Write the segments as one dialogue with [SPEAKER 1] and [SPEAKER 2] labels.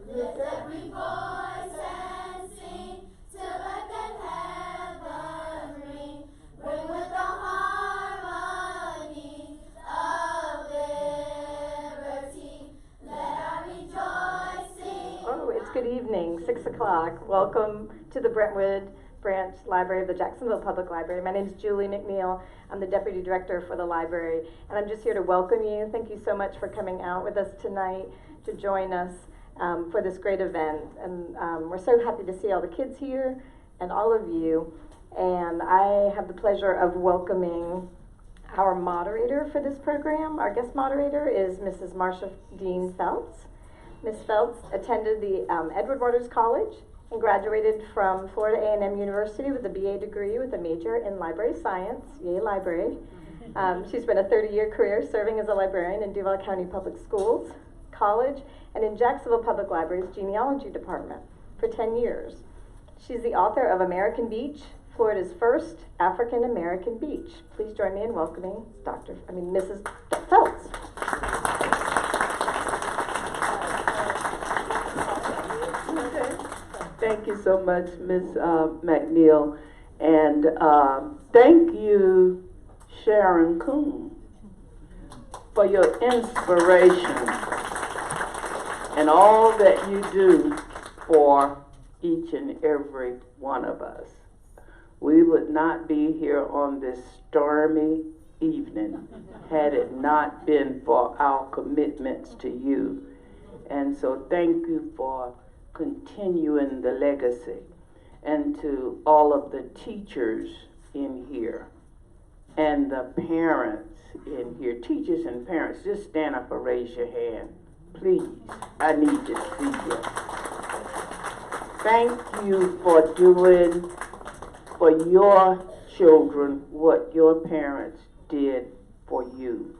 [SPEAKER 1] Lift every voice and sing till earth and heaven ring. Bring with the harmony of liberty. Let our rejoicing.
[SPEAKER 2] Oh, it's good evening, 6 o'clock. Welcome to the Brentwood Branch Library of the Jacksonville Public Library. My name is Julie McNeil. I'm the Deputy Director for the library, and I'm just here to welcome you. Thank you so much for coming out with us tonight to join us for this great event. And we're so happy to see all the kids here and all of you. And I have the pleasure of welcoming our moderator for this program. Our guest moderator is Mrs. Marsha Dean Phelts. Ms. Phelts attended the Edward Waters College and graduated from Florida A&M University with a BA degree with a major in library science, Yale Library. She's been a 30-year career serving as a librarian in Duval County Public Schools, College, and in Jacksonville Public Library's Genealogy Department for 10 years. She's the author of American Beach, Florida's first African-American beach. Please join me in welcoming Mrs. Phelts.
[SPEAKER 3] Thank you so much, Ms. McNeil, and thank you, Sharon Coon, for your inspiration and all that you do for each and every one of us. We would not be here on this stormy evening had it not been for our commitments to you. And so thank you for continuing the legacy, and to all of the teachers in here and the parents in here. Teachers and parents, just stand up or raise your hand, please. I need to see you. Thank you for doing for your children what your parents did for you,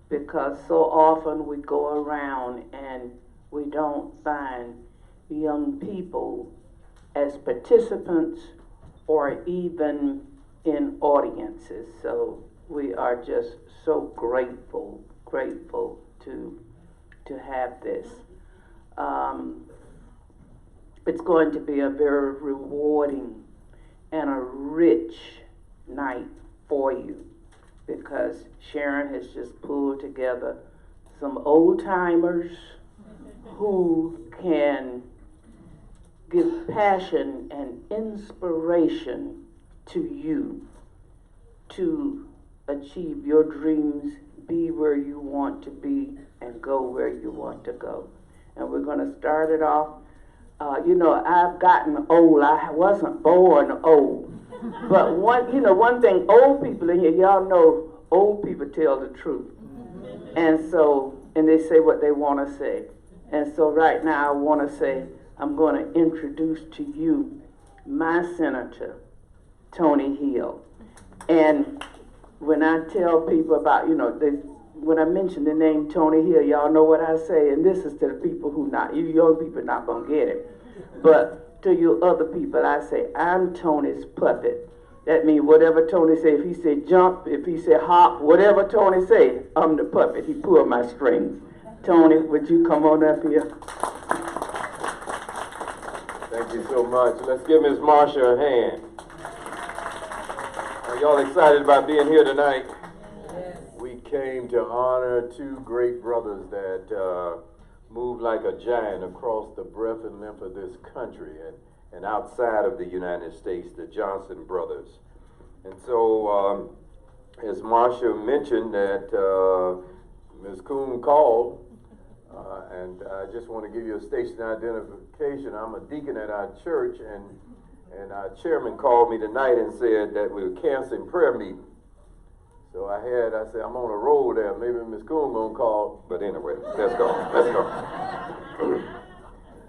[SPEAKER 3] because so often we go around and we don't find young people as participants or even in audiences. So we are just so grateful to have this. It's going to be a very rewarding and a rich night for you, because Sharon has just pulled together some old timers who can give passion and inspiration to you to achieve your dreams, be where you want to be, and go where you want to go. And we're going to start it off. I've gotten old. I wasn't born old. But one thing, old people in here, y'all know old people tell the truth. And they say what they want to say. And so right now I want to say, I'm going to introduce to you my senator, Tony Hill. And when I tell people about, when I mention the name Tony Hill, y'all know what I say, and this is to the people you young people not going to get it. But to you other people, I say, I'm Tony's puppet. That means whatever Tony say, if he say jump, if he say hop, whatever Tony say, I'm the puppet. He pull my strings. Tony, would you come on up here?
[SPEAKER 4] Thank you so much. Let's give Ms. Marsha a hand. Are y'all excited about being here tonight? Yes. We came to honor two great brothers that moved like a giant across the breadth and length of this country and outside of the United States, the Johnson brothers. And so, as Marsha mentioned, that Ms. Coon called, and I just want to give you a station identification. I'm a deacon at our church, and our chairman called me tonight and said that we were canceling prayer meeting. So I said, I'm on a roll there. Maybe Ms. Coon gonna call. But anyway, let's go.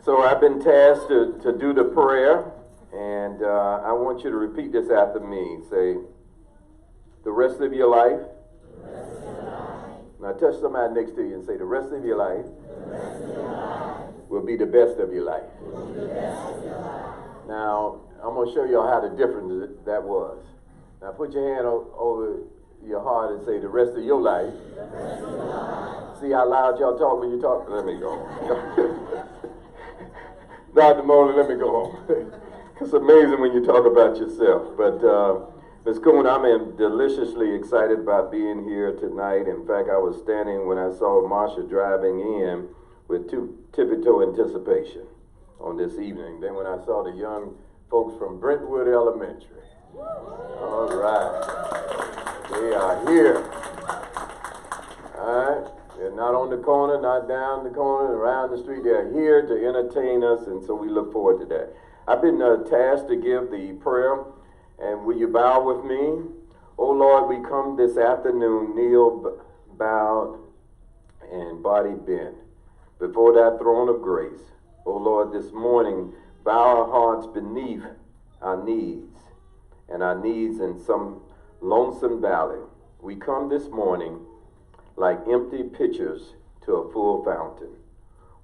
[SPEAKER 4] So I've been tasked to do the prayer, and I want you to repeat this after me. Say, the rest of your life. Now touch somebody next to you and say, the rest of your life will be the best of your life. Now, I'm going to show y'all how the difference that was. Now put your hand over your heart and say, the rest of your life. See how loud y'all talk when you talk? Let me go. Dr. Moreland, let me go home. It's amazing when you talk about yourself. But Ms. Coon, I'm deliciously excited about being here tonight. In fact, I was standing when I saw Marsha driving in with tippy-toe anticipation on this evening. Then when I saw the young folks from Brentwood Elementary, all right, they are here. All right, they're not on the corner, not down the corner, around the street. They're here to entertain us, and so we look forward to that. I've been tasked to give the prayer, and will you bow with me? Oh Lord, we come this afternoon, kneel, bowed, and body bent before thy throne of grace. Oh Lord, this morning, bow our hearts beneath our needs, and our needs in some lonesome valley. We come this morning like empty pitchers to a full fountain,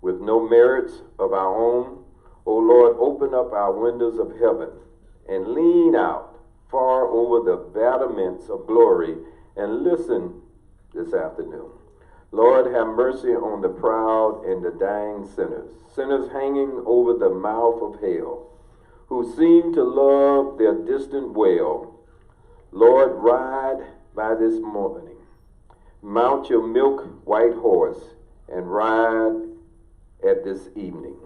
[SPEAKER 4] with no merits of our own. O Lord, open up our windows of heaven and lean out far over the battlements of glory and listen this afternoon. Lord, have mercy on the proud and the dying sinners, sinners hanging over the mouth of hell, who seem to love their distant well. Lord, ride by this morning. Mount your milk white horse and ride at this evening.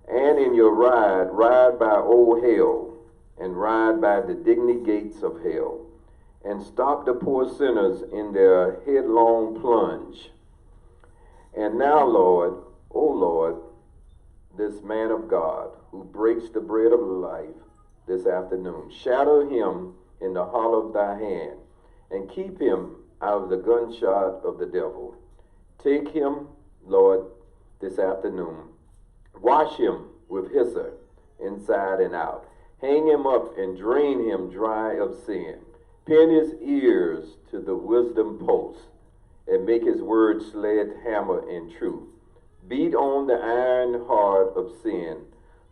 [SPEAKER 4] And in your ride, ride by old hell, and ride by the dignity gates of hell, and stop the poor sinners in their headlong plunge. And now, Lord, O Lord, this man of God who breaks the bread of life this afternoon, shadow him in the hollow of thy hand, and keep him out of the gunshot of the devil. Take him, Lord, this afternoon. Wash him with hyssop inside and out. Hang him up and drain him dry of sin. Pin his ears to the wisdom post and make his word sledgehammer in truth. Beat on the iron heart of sin.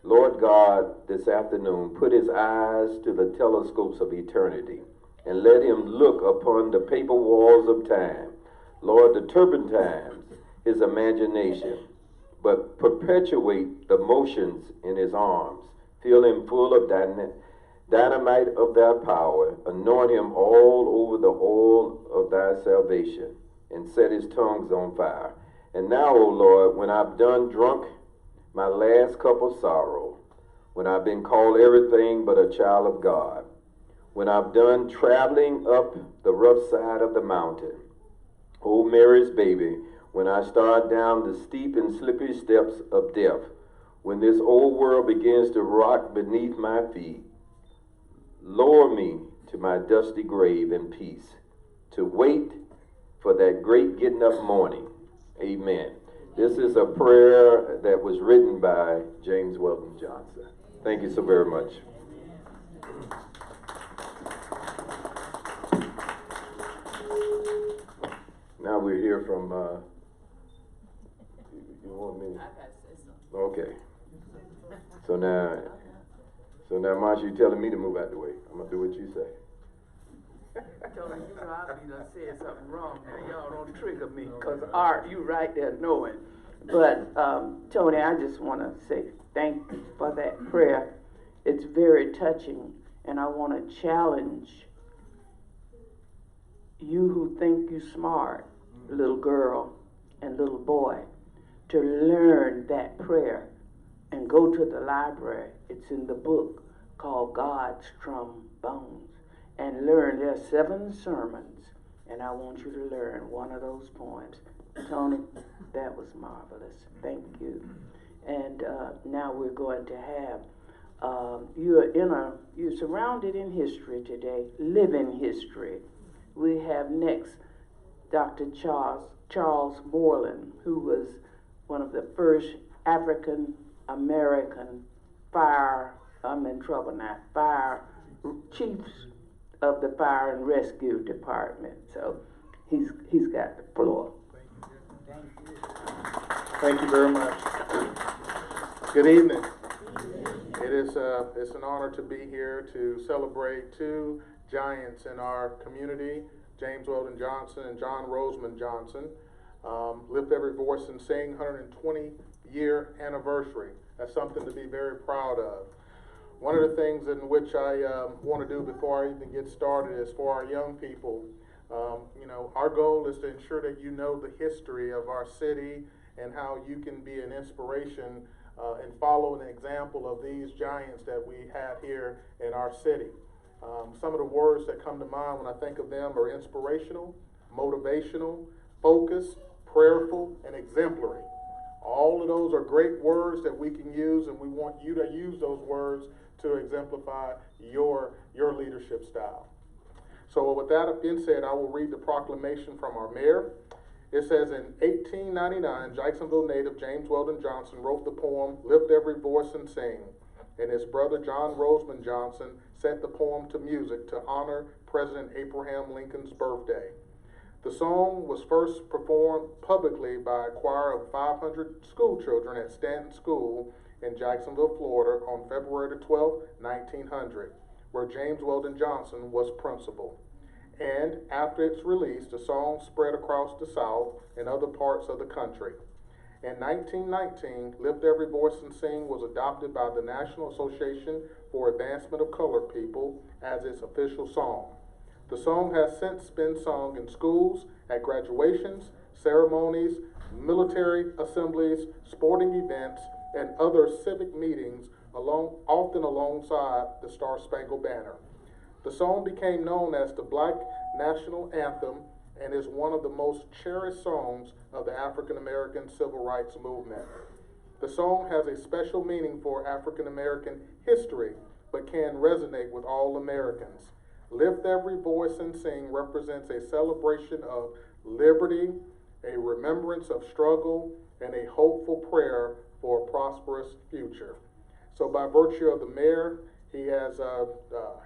[SPEAKER 4] Lord God, this afternoon, put his eyes to the telescopes of eternity and let him look upon the paper walls of time. Lord, the turpentines, his imagination, but perpetuate the motions in his arms. Fill him full of dynamite of thy power. Anoint him all over the oil of thy salvation, and set his tongues on fire. And now, O Lord, when I've done drunk my last cup of sorrow, when I've been called everything but a child of God, when I've done traveling up the rough side of the mountain, O Mary's baby, when I start down the steep and slippery steps of death, when this old world begins to rock beneath my feet, lower me to my dusty grave in peace, to wait for that great getting up morning. Amen. This is a prayer that was written by James Weldon Johnson. Thank you so very much. Now we'll hear from, you want me? Okay. So now, Marsha, you telling me to move out the way. I'm going to do what you say.
[SPEAKER 3] Tony, you know I be done said something wrong now. Y'all don't trigger me, because Art, you right there knowing. But, Tony, I just want to say thank you for that prayer. It's very touching, and I want to challenge you who think you smart, little girl and little boy, to learn that prayer and go to the library. It's in the book called God's Trombones, and learn. There are 7 sermons, and I want you to learn one of those poems. Tony, that was marvelous. Thank you. And now we're going to have, you're surrounded in history today, living history. We have next Dr. Charles Moreland, who was one of the first African American fire chiefs of the Fire and Rescue Department. So he's got the floor.
[SPEAKER 5] Thank you very much. Good evening. It's an honor to be here to celebrate 2 giants in our community, James Weldon Johnson and John Rosamond Johnson. Lift every voice and sing. 120 year anniversary. That's something to be very proud of. One of the things in which I want to do before I even get started is for our young people. Our goal is to ensure that you know the history of our city and how you can be an inspiration and follow an example of these giants that we have here in our city. Some of the words that come to mind when I think of them are inspirational, motivational, focused, prayerful, and exemplary. All of those are great words that we can use, and we want you to use those words to exemplify your leadership style. So with that being said, I will read the proclamation from our mayor. It says, in 1899, Jacksonville native James Weldon Johnson wrote the poem, Lift Every Voice and Sing, and his brother John Rosamond Johnson set the poem to music to honor President Abraham Lincoln's birthday. The song was first performed publicly by a choir of 500 school children at Stanton School in Jacksonville, Florida on February 12, 1900, where James Weldon Johnson was principal. And after its release, the song spread across the South and other parts of the country. In 1919, Lift Every Voice and Sing was adopted by the National Association for Advancement of Colored People as its official song. The song has since been sung in schools, at graduations, ceremonies, military assemblies, sporting events, and other civic meetings, often alongside the Star-Spangled Banner. The song became known as the Black National Anthem and is one of the most cherished songs of the African American Civil Rights Movement. The song has a special meaning for African American history, but can resonate with all Americans. Lift Every Voice and Sing represents a celebration of liberty, a remembrance of struggle, and a hopeful prayer for a prosperous future. So by virtue of the mayor, he has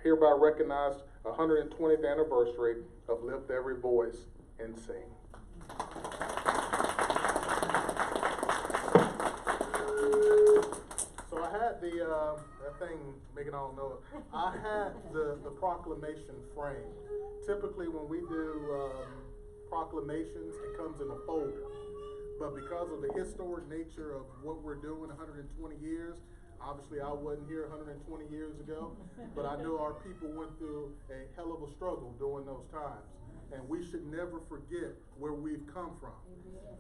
[SPEAKER 5] hereby recognized 120th anniversary of Lift Every Voice and Sing. So I had that thing, making all know it, I had the proclamation frame. Typically when we do proclamations, it comes in a folder. But because of the historic nature of what we're doing 120 years, obviously I wasn't here 120 years ago, but I know our people went through a hell of a struggle during those times. And we should never forget where we've come from.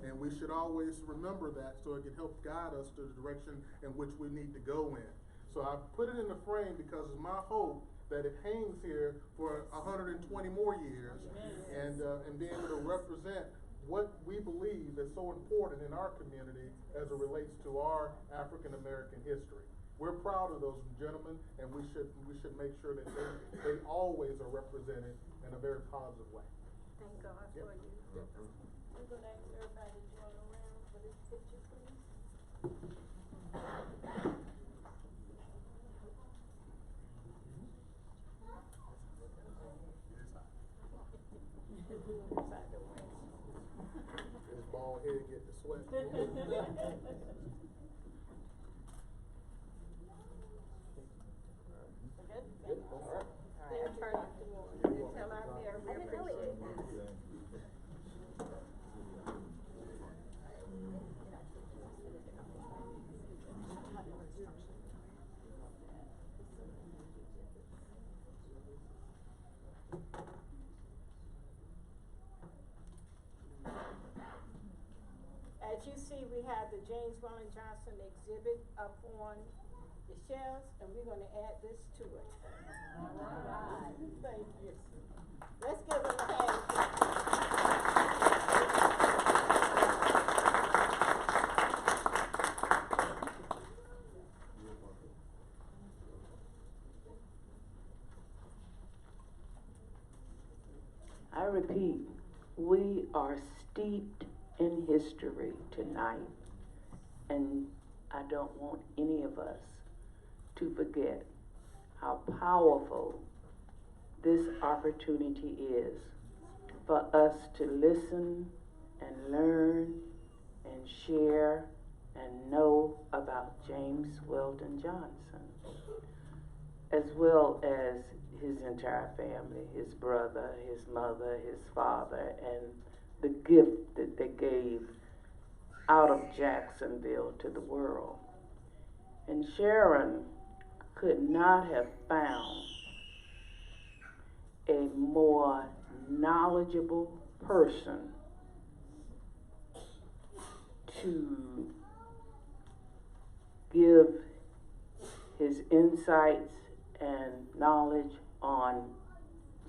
[SPEAKER 5] And we should always remember that so it can help guide us to the direction in which we need to go in. So I put it in the frame because it's my hope that it hangs here for 120 more years and be able to represent what we believe is so important in our community as it relates to our African American history. We're proud of those gentlemen, and we should make sure that they always are represented in a very positive way.
[SPEAKER 2] Thank God for you. We're going to ask everybody to join around for this picture, please.
[SPEAKER 5] This bald head get the sweat.
[SPEAKER 2] Good? All right. They're turning to you. Tell our mayor we appreciate it.
[SPEAKER 6] As you see, we have the James Weldon Johnson exhibit up on the shelves, and we're going to add this to it. All right. Thank you. Let's give them a hand.
[SPEAKER 3] I repeat, we are steeped in history tonight, and I don't want any of us to forget how powerful this opportunity is for us to listen and learn and share and know about James Weldon Johnson, as well as his entire family, his brother, his mother, his father, and the gift that they gave out of Jacksonville to the world. And Sharon could not have found a more knowledgeable person to give his insights and knowledge on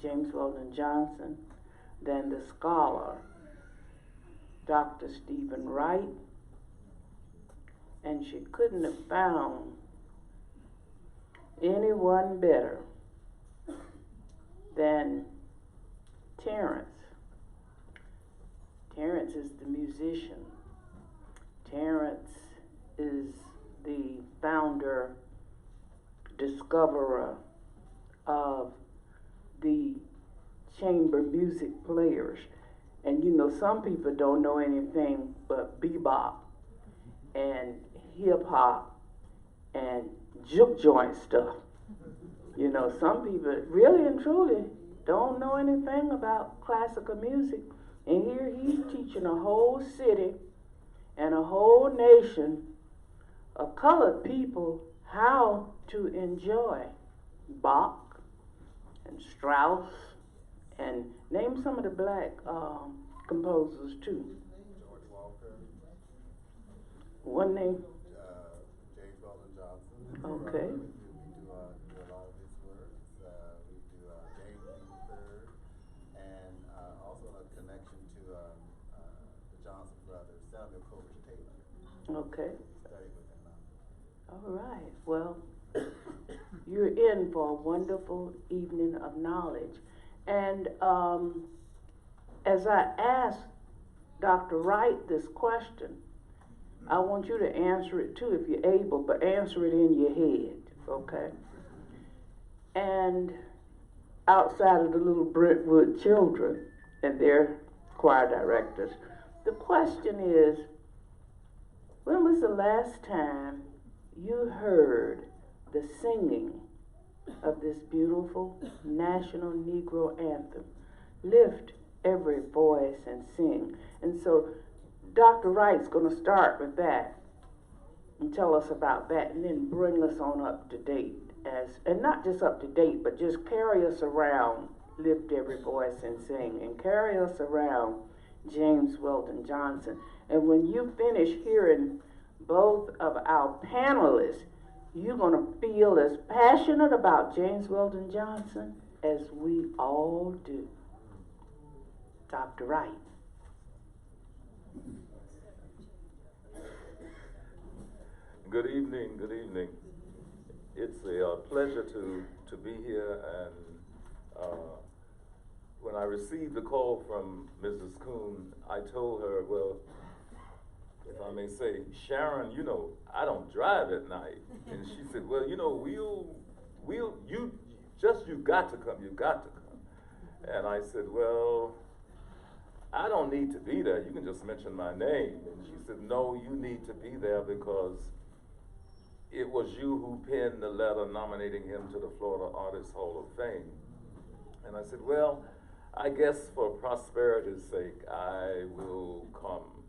[SPEAKER 3] James Weldon Johnson than the scholar, Dr. Stephen Wright. And she couldn't have found anyone better than Terrance. Terrance is the musician. Terrance is the founder, discoverer of the chamber music players. And you know, some people don't know anything but bebop and hip hop and juke joint stuff. You know, some people really and truly don't know anything about classical music. And here he's teaching a whole city and a whole nation of colored people how to enjoy Bach and Strauss, and name some of the black composers too.
[SPEAKER 7] George Walker.
[SPEAKER 3] One name?
[SPEAKER 7] James Weldon Johnson.
[SPEAKER 3] Okay.
[SPEAKER 7] We do a lot of his works. We do James III, and also a connection to the Johnson brothers, Samuel Coleridge Taylor.
[SPEAKER 3] Okay.
[SPEAKER 7] Studied with him.
[SPEAKER 3] All right. Well, you're in for a wonderful evening of knowledge. And as I asked Dr. Wright this question, I want you to answer it too if you're able, but answer it in your head, okay? And outside of the little Brentwood children and their choir directors, the question is, when was the last time you heard the singing of this beautiful national Negro anthem? Lift every voice and sing. And so Dr. Wright's going to start with that and tell us about that, and then bring us on up to date, and not just up to date, but just carry us around Lift Every Voice and Sing, and carry us around James Weldon Johnson. And when you finish hearing both of our panelists, you're going to feel as passionate about James Weldon Johnson as we all do. Dr. Wright.
[SPEAKER 4] Good evening, good evening. It's a pleasure to be here, and when I received the call from Mrs. Coon, I told her, well, if I may say, Sharon, you know, I don't drive at night. And she said, well, you know, you got to come, you got to come. And I said, well, I don't need to be there, you can just mention my name. And she said, no, you need to be there because it was you who penned the letter nominating him to the Florida Artists Hall of Fame. And I said, well, I guess for prosperity's sake, I will come.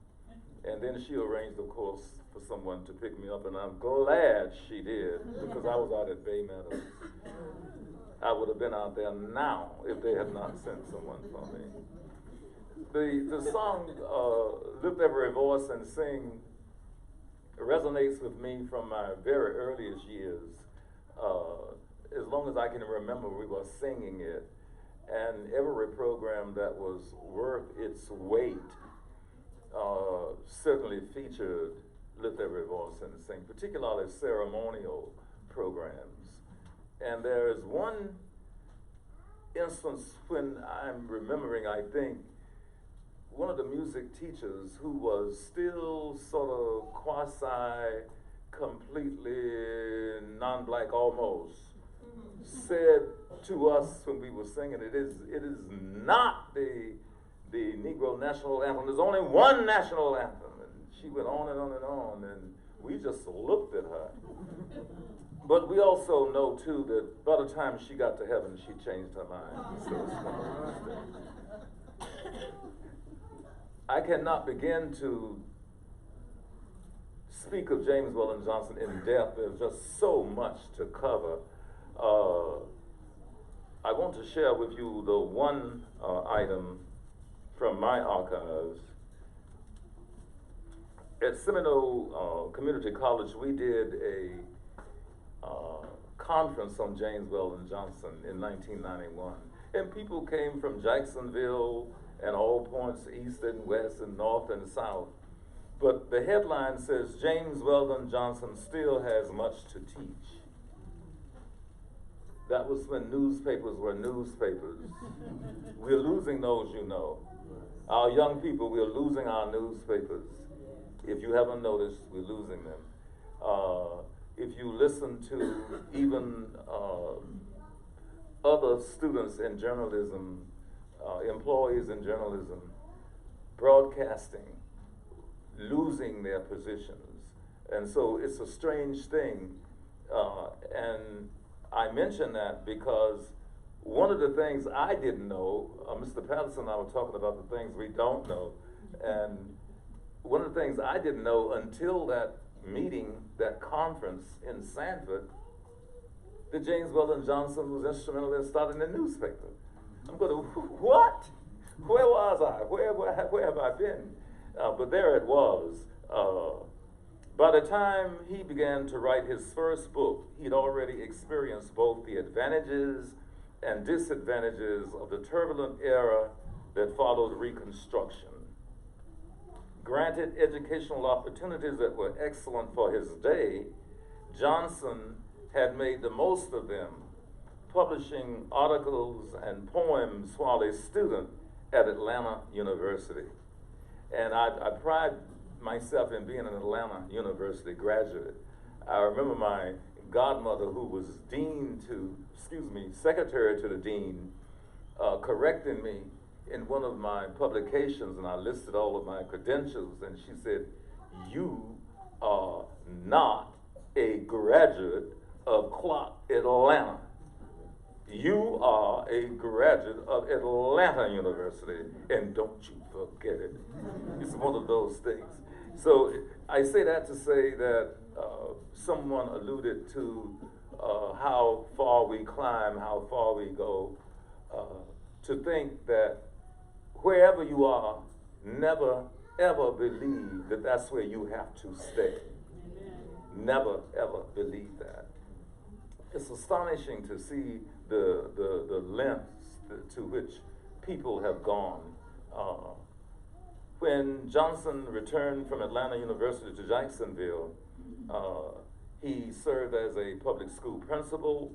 [SPEAKER 4] And then she arranged, of course, for someone to pick me up, and I'm glad she did, because I was out at Bay Meadows. I would have been out there now if they had not sent someone for me. The song, Lift Every Voice and Sing, resonates with me from my very earliest years. As long as I can remember, we were singing it, and every program that was worth its weight certainly featured Lift Every Voice and Sing, particularly ceremonial programs. And there's one instance when I'm remembering, I think, one of the music teachers who was still sort of quasi, completely non-black almost, said to us when we were singing, it is not the Negro national anthem. There's only one national anthem. And she went on and on and on, and we just looked at her. But we also know, too, that by the time she got to heaven, she changed her mind. So it's one of those things. I cannot begin to
[SPEAKER 8] speak of James Weldon Johnson in depth. There's just so much to cover. I want to share with you the one item from my archives. At Seminole Community College, we did a conference on James Weldon Johnson in 1991. And people came from Jacksonville and all points, east and west and north and south. But the headline says, James Weldon Johnson still has much to teach. That was when newspapers were newspapers. We're losing those, you know. Our young people, we're losing our newspapers. If you haven't noticed, we're losing them. If you listen to even other students in journalism, employees in journalism, broadcasting, losing their positions. And so it's a strange thing. And I mention that because one of the things I didn't know, Mr. Patterson and I were talking about the things we don't know, and one of the things I didn't know until that meeting, that conference in Sanford, that James Weldon Johnson was instrumental in starting the newspaper. I'm going, what? Where was I? Where have I been? But there it was. By the time he began to write his first book, he'd already experienced both the advantages and disadvantages of the turbulent era that followed Reconstruction. Granted educational opportunities that were excellent for his day, Johnson had made the most of them, publishing articles and poems while a student at Atlanta University. And I pride myself in being an Atlanta University graduate. I remember my godmother, who was secretary to the dean, correcting me in one of my publications, and I listed all of my credentials, and she said, "You are not a graduate of Clark Atlanta. You are a graduate of Atlanta University, and don't you forget it." It's one of those things. So I say that to say that someone alluded to how far we climb, how far we go, to think that wherever you are, never ever believe that that's where you have to stay. Never ever believe that. It's astonishing to see the lengths to which people have gone. When Johnson returned from Atlanta University to Jacksonville, he served as a public school principal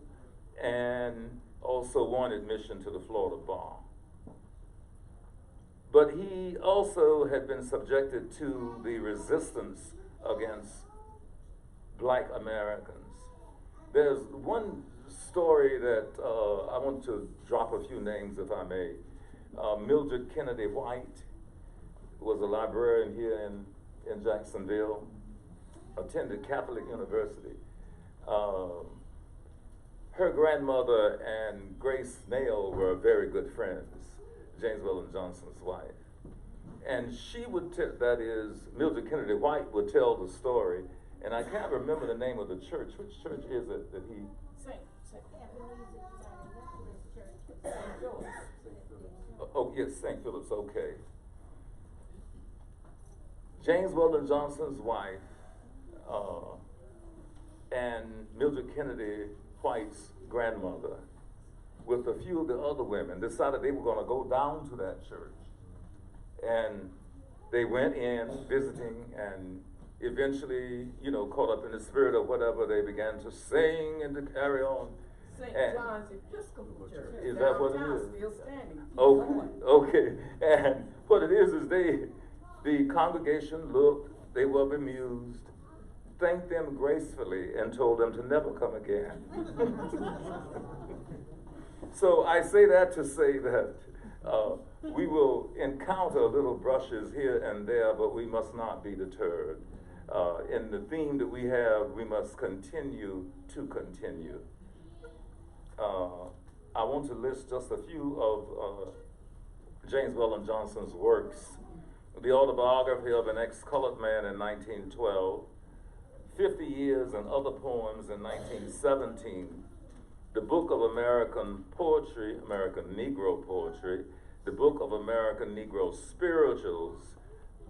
[SPEAKER 8] and also won admission to the Florida Bar. But he also had been subjected to the resistance against Black Americans. There's one story that I want to drop a few names, if I may. Mildred Kennedy White was a librarian here in Jacksonville, attended Catholic University. Her grandmother and Grace Nail were very good friends, James Weldon Johnson's wife. And she would that is, Mildred Kennedy White would tell the story, and I can't remember the name of the church. Which church is it that he?
[SPEAKER 6] St. Philip's.
[SPEAKER 8] Oh, yes, St. Philip's, okay. James Weldon Johnson's wife and Mildred Kennedy White's grandmother, with a few of the other women, decided they were going to go down to that church. And they went in visiting, and eventually, caught up in the spirit of whatever, they began to sing and to carry on.
[SPEAKER 9] St. John's Episcopal Church.
[SPEAKER 8] Is that what it
[SPEAKER 9] Downtown,
[SPEAKER 8] is?
[SPEAKER 9] still standing.
[SPEAKER 8] Okay. And what it is the congregation looked, they were bemused, thanked them gracefully, and told them to never come again. So I say that to say that we will encounter little brushes here and there, but we must not be deterred. In the theme that we have, we must continue to continue. I want to list just a few of James Weldon Johnson's works. The autobiography of an ex-colored man in 1912, 50 Years and Other Poems in 1917, the Book of American Poetry, American Negro Poetry, the Book of American Negro Spirituals,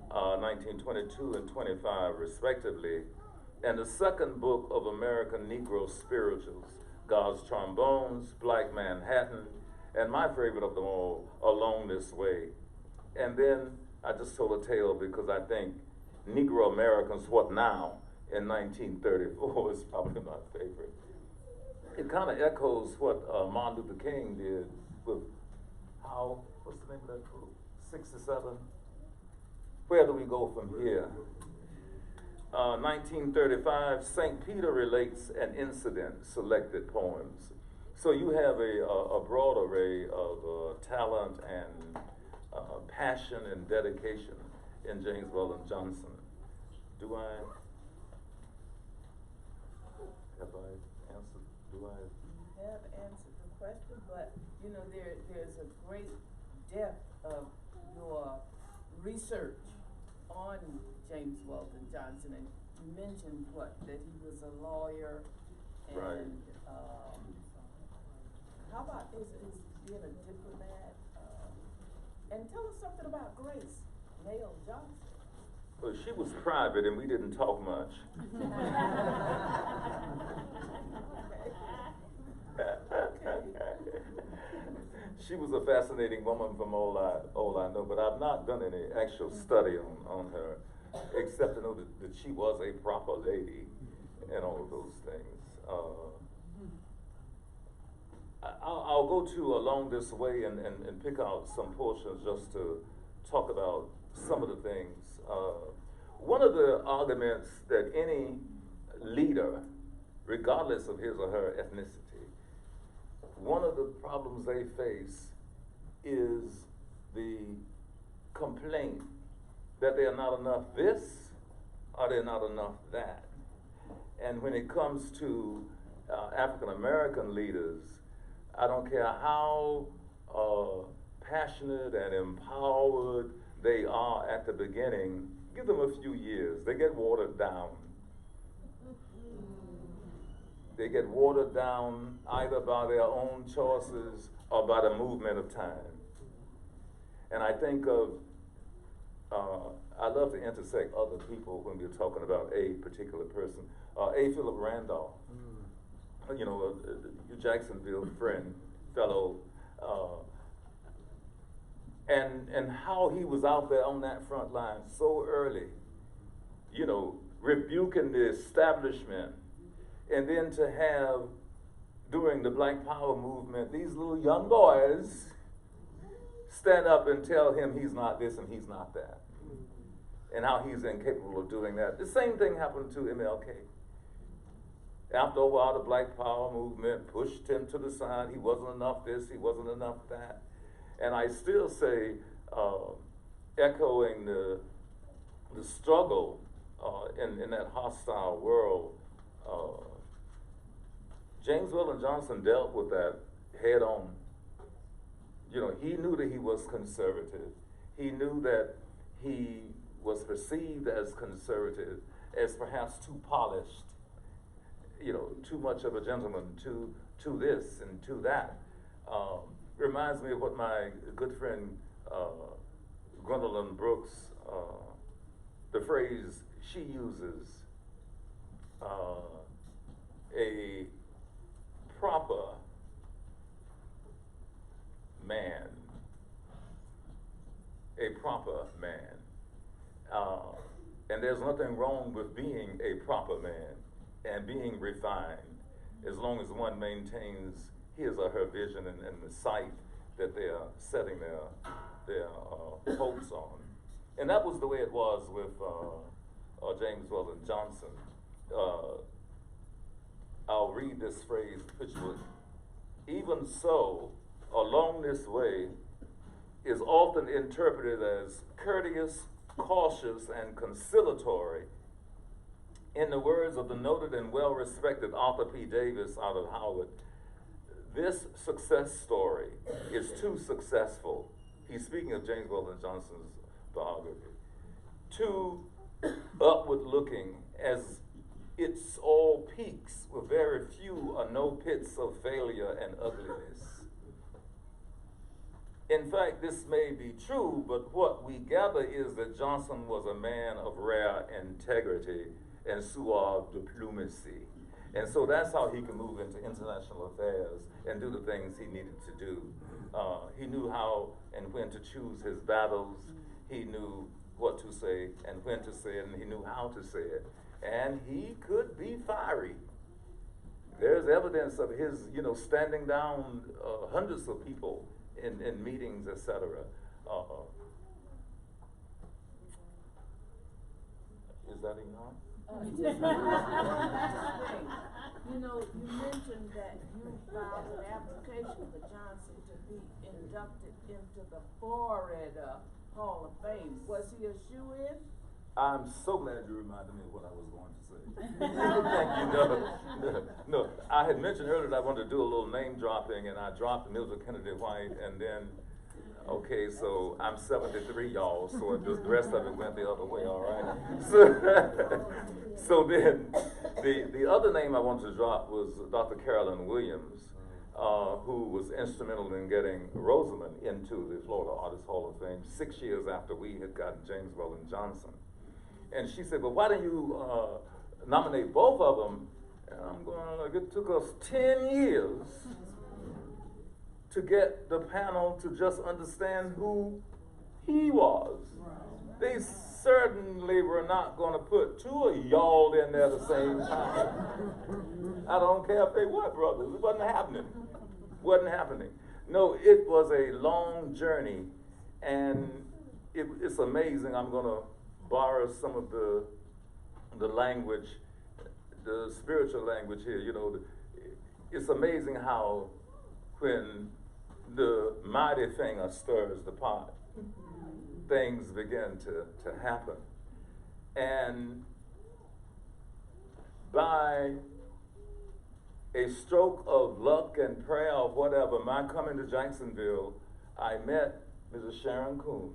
[SPEAKER 8] 1922 and 25 respectively, and the second book of American Negro Spirituals, God's Trombones, Black Manhattan, and my favorite of them all, Along This Way. And then I just told a tale because I think Negro Americans, What Now, in 1934 is probably my favorite. It kind of echoes what Martin Luther King did with what's the name of that book? 67? Where do we go from here? 1935, St. Peter relates an incident, selected poems. So you have a broad array of talent and passion and dedication in James Weldon Johnson. Have I answered?
[SPEAKER 9] You have answered the question, but you know there's a great depth of your research on James Weldon Johnson, and you mentioned that he was a lawyer, and
[SPEAKER 8] right.
[SPEAKER 9] How about is being a diplomat? And tell us something about Grace Nail Johnson.
[SPEAKER 8] Well, she was private and we didn't talk much. She was a fascinating woman from all I know, but I've not done any actual study on her, except to know that she was a proper lady and all of those things. I'll go to Along This Way and pick out some portions just to talk about some of the things. One of the arguments that any leader, regardless of his or her ethnicity, one of the problems they face is the complaint that they are not enough this or they're not enough that. And when it comes to African American leaders, I don't care how passionate and empowered they are at the beginning, give them a few years, they get watered down. They get watered down either by their own choices or by the movement of time. And I think of, I love to intersect other people when we're talking about a particular person. A. Philip Randolph, you know, your Jacksonville friend, fellow, and how he was out there on that front line so early, you know, rebuking the establishment. And then to have, during the Black Power movement, these little young boys stand up and tell him he's not this and he's not that, and how he's incapable of doing that. The same thing happened to MLK. After a while, the Black Power movement pushed him to the side. He wasn't enough this, he wasn't enough that. And I still say, echoing the struggle in that hostile world, James Weldon Johnson dealt with that head on. You know, he knew that he was conservative. He knew that he was perceived as conservative, as perhaps too polished, you know, too much of a gentleman, to this and to that. Reminds me of what my good friend Gwendolyn Brooks, the phrase she uses, a proper man, and there's nothing wrong with being a proper man and being refined, as long as one maintains his or her vision and the sight that they are setting their hopes on. And that was the way it was with James Weldon Johnson. I'll read this phrase, which was, even so, along this way is often interpreted as courteous, cautious, and conciliatory. In the words of the noted and well-respected Arthur P. Davis out of Howard, this success story is too successful. He's speaking of James Weldon Johnson's biography. Too upward looking, as it's all peaks with very few or no pits of failure and ugliness. In fact, this may be true, but what we gather is that Johnson was a man of rare integrity and suave diplomacy. And so that's how he could move into international affairs and do the things he needed to do. He knew how and when to choose his battles. He knew what to say and when to say it, and he knew how to say it. And he could be fiery. There's evidence of his, standing down hundreds of people in meetings, etc. Is that enough?
[SPEAKER 9] Just one thing. You mentioned that you filed an application for Johnson to be inducted into the Florida Hall of Fame. Was he a shoo-in?
[SPEAKER 8] I'm so glad you reminded me of what I was going to say. Thank you. No, I had mentioned earlier that I wanted to do a little name dropping, and I dropped Mildred Kennedy White, and then, okay, so I'm 73, y'all, so the rest of it went the other way, all right? So then, the other name I wanted to drop was Dr. Carolyn Williams, who was instrumental in getting Rosamond into the Florida Artists Hall of Fame 6 years after we had gotten James Weldon Johnson. And she said, well, why don't you nominate both of them? And I'm going, it took us 10 years to get the panel to just understand who he was. They certainly were not going to put two of y'all in there at the same time. I don't care if they were brothers. It wasn't happening. Wasn't happening. No, it was a long journey, and it's amazing. I'm going to borrow some of the language, the spiritual language here. It's amazing how when the mighty thing stirs the pot, things begin to happen. And by a stroke of luck and prayer or whatever, my coming to Jacksonville, I met Mrs. Sharon Coon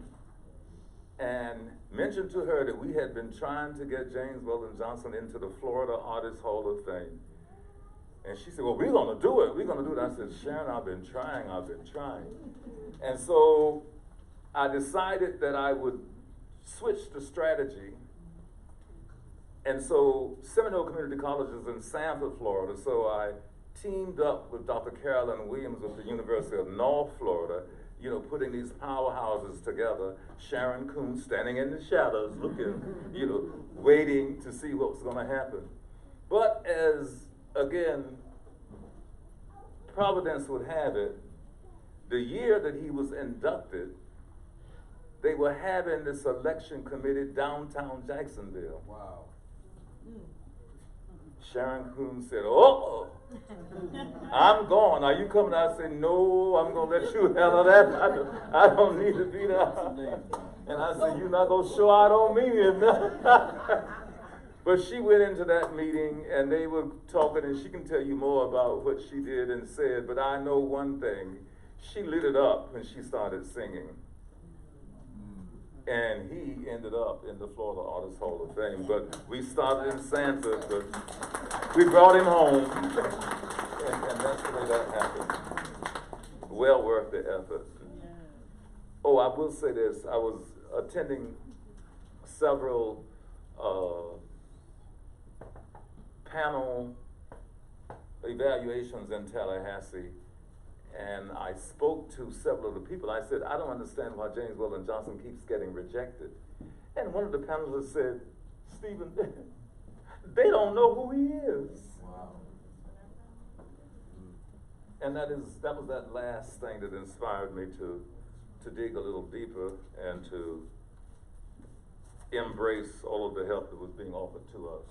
[SPEAKER 8] and mentioned to her that we had been trying to get James Weldon Johnson into the Florida Artists Hall of Fame. And she said, well, we're going to do it. We're going to do it. I said, Sharon, I've been trying. And so I decided that I would switch the strategy. And so Seminole Community College is in Sanford, Florida. So I teamed up with Dr. Carolyn Williams with the University of North Florida, putting these powerhouses together. Sharon Coon standing in the shadows, looking, waiting to see what was going to happen. But as, again, Providence would have it, the year that he was inducted, they were having this election committee downtown Jacksonville. Wow. Sharon Coon said, oh, I'm going. Are you coming? I said, no, I'm going to let you handle that. I don't need to be there. And I said, you're not going to show out on me. But she went into that meeting, and they were talking, and she can tell you more about what she did and said, but I know one thing. She lit it up when she started singing. And he ended up in the Florida Artists Hall of Fame. But we started in Sanford, but we brought him home, and that's the way that happened. Well worth the effort. Oh, I will say this. I was attending several panel evaluations in Tallahassee, and I spoke to several of the people. I said, I don't understand why James Weldon Johnson keeps getting rejected. And one of the panelists said, Stephen, they don't know who he is. Wow. And that was that last thing that inspired me to dig a little deeper and to embrace all of the help that was being offered to us.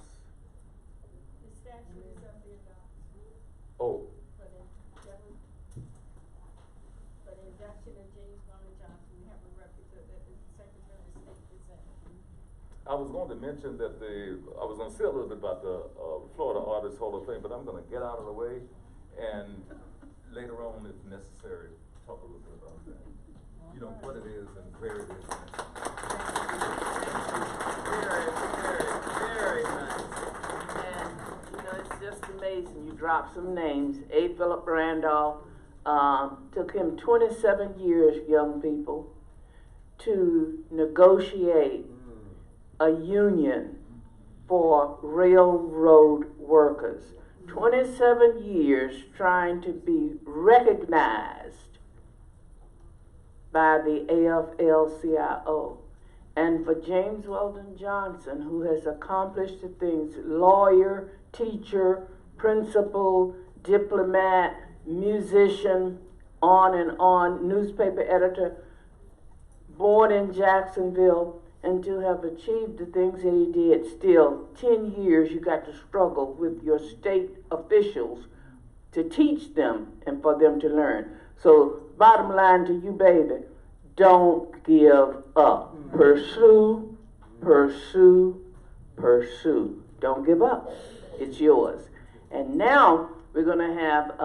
[SPEAKER 6] The statue is up there, though.
[SPEAKER 8] Oh.
[SPEAKER 6] For the induction of James Weldon Johnson, we have a representative, the Secretary of State presenting.
[SPEAKER 8] I was going to mention that I was going to say a little bit about the Florida Artists Hall of Fame, but I'm going to get out of the way and later on, if necessary, talk a little bit about that. What it is and where it is.
[SPEAKER 9] Very, very, very nice. And
[SPEAKER 3] face and you drop some names. A. Philip Randolph, took him 27 years, young people, to negotiate a union for railroad workers. 27 years trying to be recognized by the AFL-CIO. And for James Weldon Johnson, who has accomplished the things, lawyer, teacher, principal, diplomat, musician, on, newspaper editor, born in Jacksonville, and to have achieved the things that he did, still 10 years you got to struggle with your state officials to teach them and for them to learn. So bottom line to you, baby, don't give up. Pursue, pursue, pursue. Don't give up. It's yours. And now we're going to have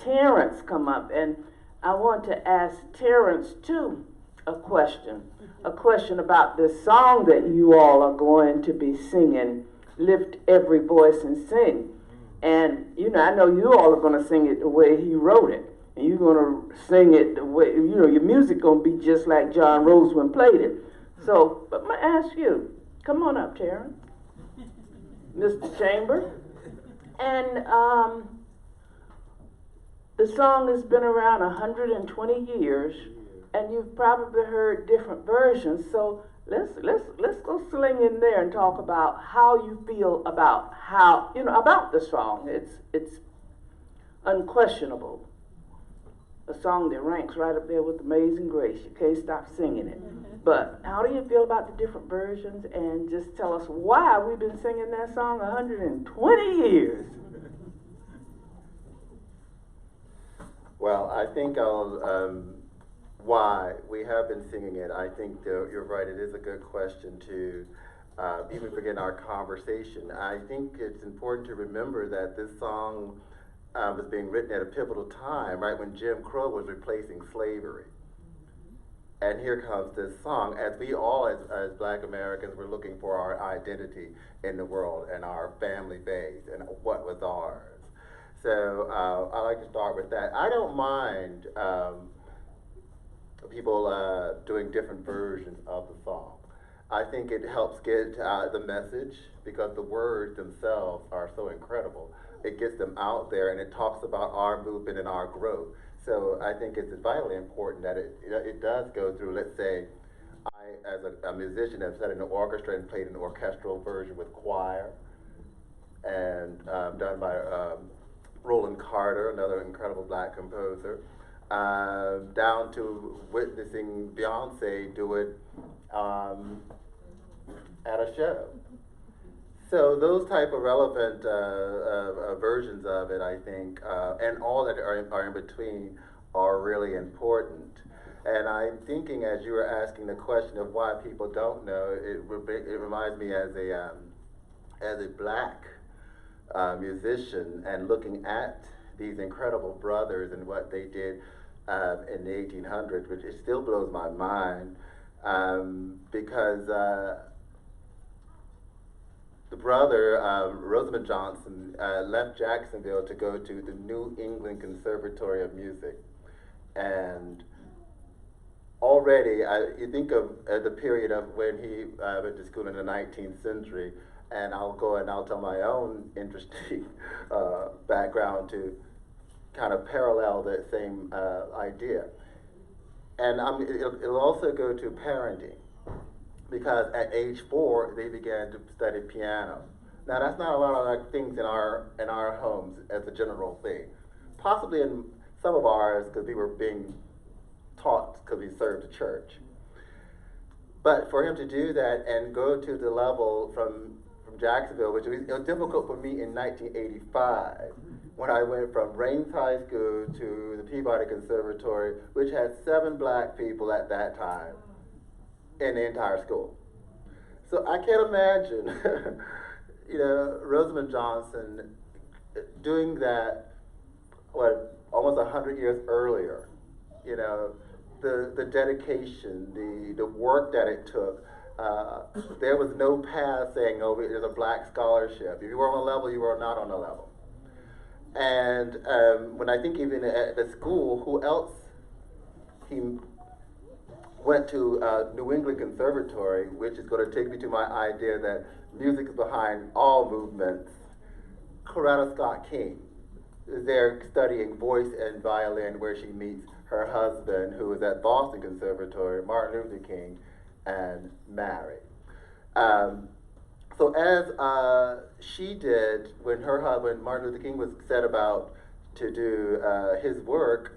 [SPEAKER 3] Terrance come up, and I want to ask Terrance too a question about this song that you all are going to be singing, Lift Every Voice and Sing. And, you know, I know you all are going to sing it the way he wrote it. And you're going to sing it the way, you know, your music going to be just like John Rosamond played it. So, but I'm going to ask you, come on up, Terrance, Mr. Chamber. And the song has been around 120 years, and you've probably heard different versions. So let's go sling in there and talk about how you feel about how, you know, about the song. It's unquestionable. A song that ranks right up there with Amazing Grace. You can't stop singing it. But how do you feel about the different versions? And just tell us why we've been singing that song 120 years.
[SPEAKER 7] Well, I think why we have been singing it. I think you're right. It is a good question to even begin our conversation. I think it's important to remember that this song was being written at a pivotal time, right when Jim Crow was replacing slavery. And here comes this song, as we all, as Black Americans, were looking for our identity in the world and our family base and what was ours. So I like to start with that. I don't mind people doing different versions of the song. I think it helps get the message, because the words themselves are so incredible. It gets them out there, and it talks about our movement and our growth. So I think it's vitally important that it does go through. Let's say I, as a musician, have sat in an orchestra and played an orchestral version with choir, and done by Roland Carter, another incredible Black composer, down to witnessing Beyonce do it at a show. So those type of relevant versions of it, I think, and all that are in between, are really important. And I'm thinking, as you were asking the question of why people don't know, it reminds me as a Black musician, and looking at these incredible brothers and what they did in the 1800s, which it still blows my mind, because the brother, Rosamond Johnson, left Jacksonville to go to the New England Conservatory of Music. And already, you think of the period of when he went to school in the 19th century, and I'll go and I'll tell my own interesting background to kind of parallel that same idea. And it'll also go to parenting, because at age 4 they began to study piano. Now that's not a lot of things in our homes as a general thing. Possibly in some of ours, because we were being taught because we served the church. But for him to do that and go to the level from Jacksonville, which was difficult for me in 1985, when I went from Raines High School to the Peabody Conservatory, which had 7 Black people at that time in the entire school. So I can't imagine, you know, Rosamond Johnson doing that, almost 100 years earlier. You know, the dedication, the work that it took. There was no path saying, oh, there's a Black scholarship. If you were on a level, you were not on a level. And when I think even at the school, who else he went to New England Conservatory, which is going to take me to my idea that music is behind all movements. Coretta Scott King is there studying voice and violin, where she meets her husband, who was at Boston Conservatory, Martin Luther King, and married. So as she did, when her husband, Martin Luther King, was set about to do his work,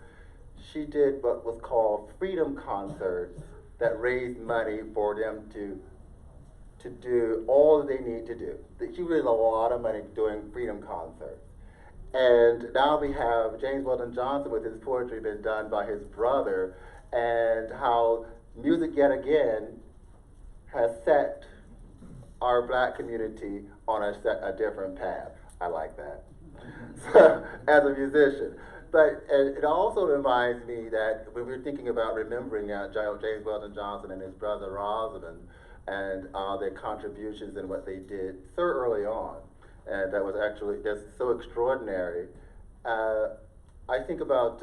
[SPEAKER 7] she did what was called freedom concerts that raised money for them to do all that they need to do. She raised a lot of money doing freedom concerts. And now we have James Weldon Johnson with his poetry been done by his brother, and how music yet again has set our black community on a different path. I like that. So, as a musician. But it also reminds me that when we're thinking about remembering James Weldon Johnson and his brother Rosamond and their contributions and what they did so early on, and that was actually just so extraordinary. I think about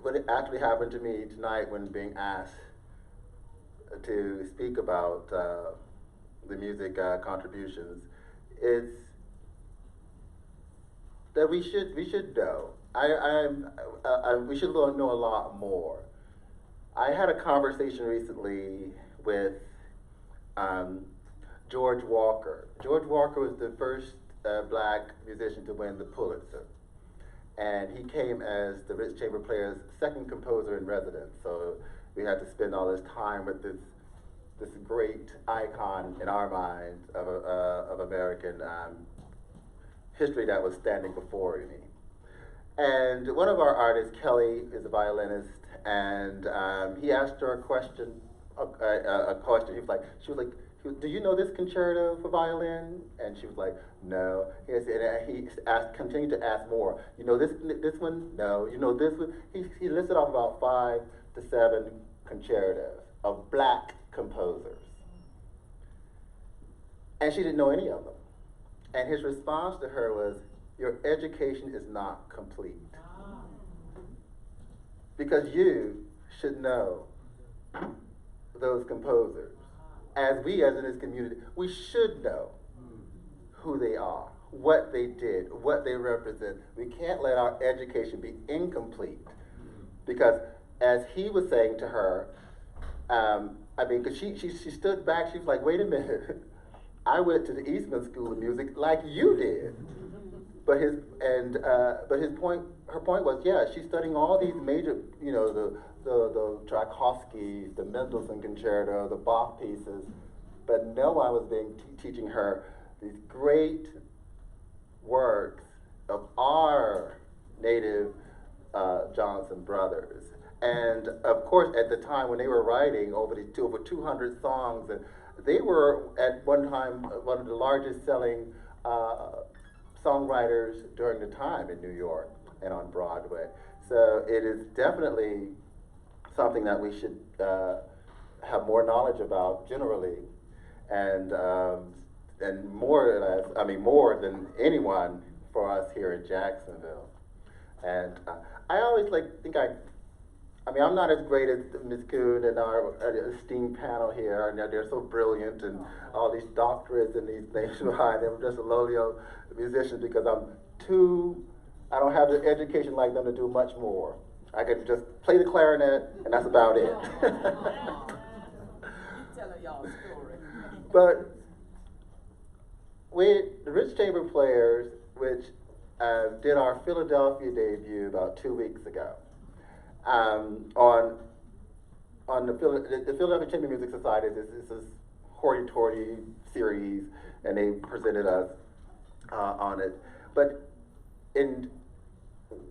[SPEAKER 7] what actually happened to me tonight when being asked to speak about the music contributions. It's that we should know. We should know a lot more. I had a conversation recently with George Walker. George Walker was the first black musician to win the Pulitzer. And he came as the Ritz Chamber Players' second composer in residence. So we had to spend all this time with this great icon in our minds of American history that was standing before me. And one of our artists, Kelly, is a violinist, and he asked her a question. She was like, do you know this concerto for violin? And she was like, no. He continued to ask more. You know this one? No. You know this one? He listed off about 5 to 7 concertos of black composers. And she didn't know any of them. And his response to her was, your education is not complete. Because you should know those composers. As we, as in this community, we should know who they are, what they did, what they represent. We can't let our education be incomplete. Because as he was saying to her, because she stood back, she was like, wait a minute, I went to the Eastman School of Music like you did. But her point was, yeah, she's studying all these major, the Tchaikovsky, the Mendelssohn Concerto, the Bach pieces, but no one was teaching her these great works of our native Johnson brothers. And of course, at the time when they were writing over 200 songs, and they were at one time one of the largest selling songwriters during the time in New York and on Broadway. So it is definitely something that we should have more knowledge about generally, and more or less, more than anyone for us here in Jacksonville. And I always I'm not as great as Ms. Coon and our esteemed panel here, and they're so brilliant and all these doctorates and these things behind them. I'm just a lowly musician because I don't have the education like them to do much more. I can just play the clarinet, and that's about it.
[SPEAKER 9] Telling y'all a story.
[SPEAKER 7] But with the Ritz Chamber Players, which did our Philadelphia debut about 2 weeks ago, on the Philadelphia Chamber Music Society, this is hoity-toity series, and they presented us on it. But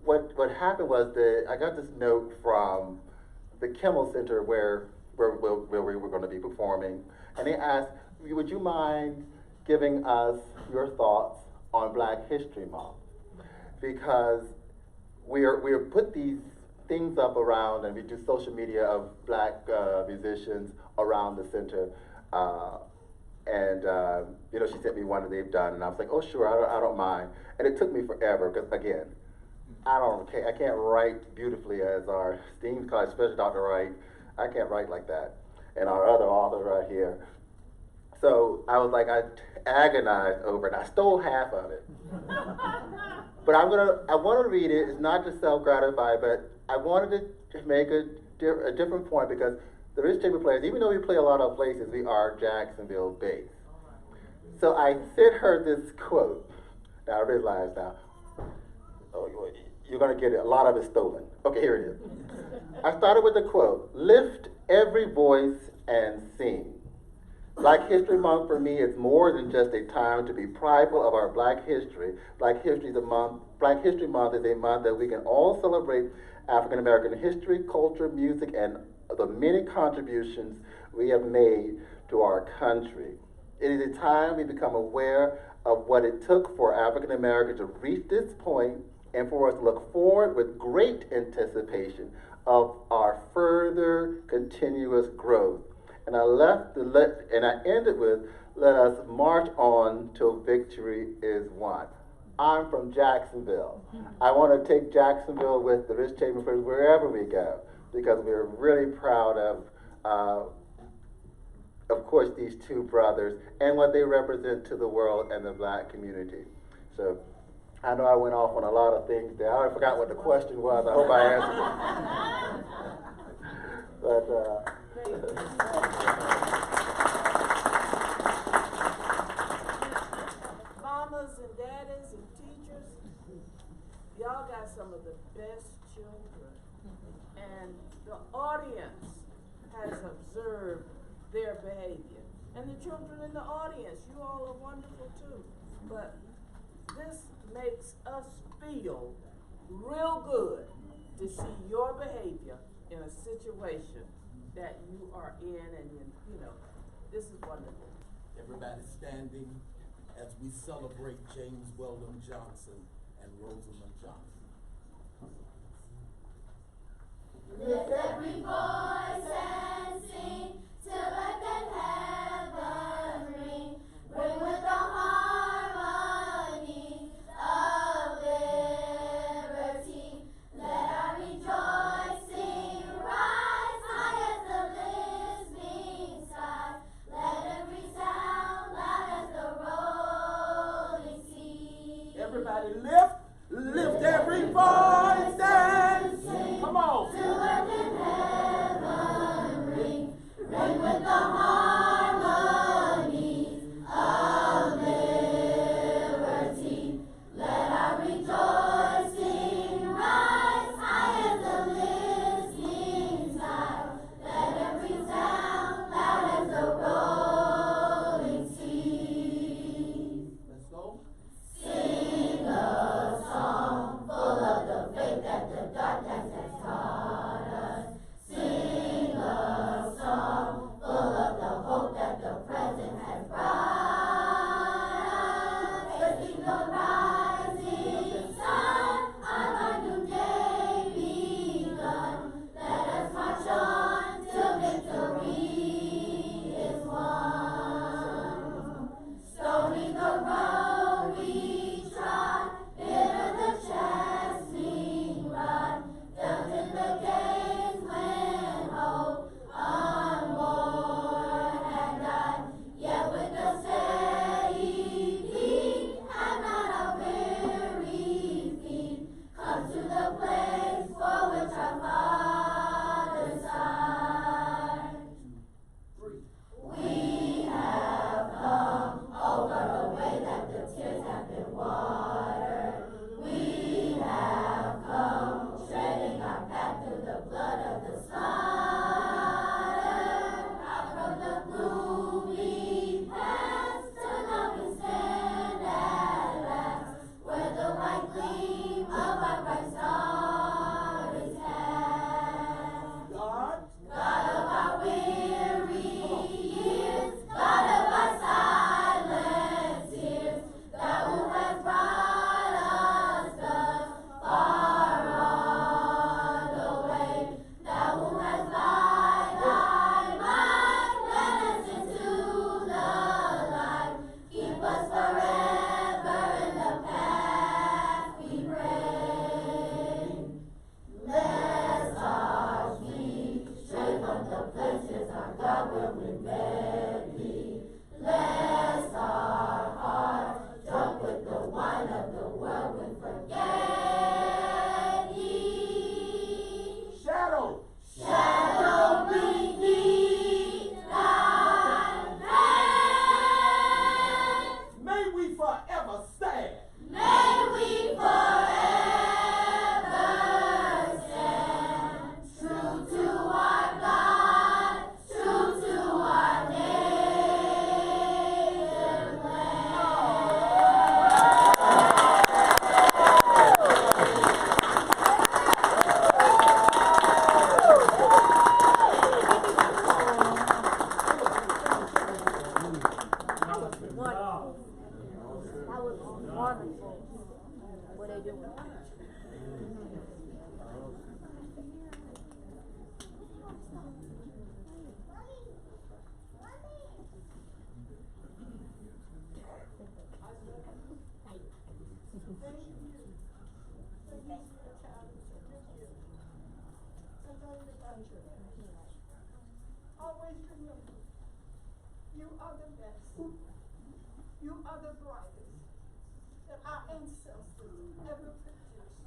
[SPEAKER 7] what happened was that I got this note from the Kimmel Center where we were going to be performing, and they asked, would you mind giving us your thoughts on Black History Month? Because we put these things up around, and we do social media of black musicians around the center And she sent me one that they've done, and I was like, oh sure, I don't mind. And it took me forever because again, I can't write beautifully as our esteemed colleague, especially Dr. Wright. I can't write like that, and our other author right here. So I was like, I agonized over it. I stole half of it, but I want to read it. It's not to self-gratify, but I wanted to make a different point because the Ritz Chamber players, even though we play a lot of places, we are Jacksonville based. So I sent her this quote. Now I realize now, you're going to get it. A lot of it stolen. Okay, here it is. I started with the quote, lift every voice and sing. Black History Month for me is more than just a time to be prideful of our Black history. Black History Month is a month that we can all celebrate African American history, culture, music, and the many contributions we have made to our country. It is a time we become aware of what it took for African Americans to reach this point and for us to look forward with great anticipation of our further continuous growth. And I ended with, let us march on till victory is won. I'm from Jacksonville. I want to take Jacksonville with the Ritz Chamber Players wherever we go, because we're really proud of course, these two brothers and what they represent to the world and the Black community. So I know I went off on a lot of things there. I already forgot what the question was. I hope I answered it.
[SPEAKER 9] Mamas and daddies and teachers, y'all got some of the best children. And the audience has observed their behavior. And the children in the audience, you all are wonderful too. But this makes us feel real good to see your behavior in a situation that you are in, and this is wonderful.
[SPEAKER 10] Everybody standing as we celebrate James Weldon Johnson and Rosamond Johnson.
[SPEAKER 1] Lift every voice and sing till earth and heaven ring. Bring with the harmony of liberty. Let our rejoicing rise high as the listening sky. Let it resound loud as the rolling sea.
[SPEAKER 10] Everybody lift every voice and sing. Come on.
[SPEAKER 1] Till earth and heaven ring. forget ye.
[SPEAKER 10] Shadow.
[SPEAKER 1] Shadow beneath thy hand.
[SPEAKER 10] May we forever stand.
[SPEAKER 1] May we forever stand true to our God, true to our native
[SPEAKER 6] That was wonderful. What they doing?
[SPEAKER 11] Always remember, you are the best. You are the brightest that our ancestors ever produced.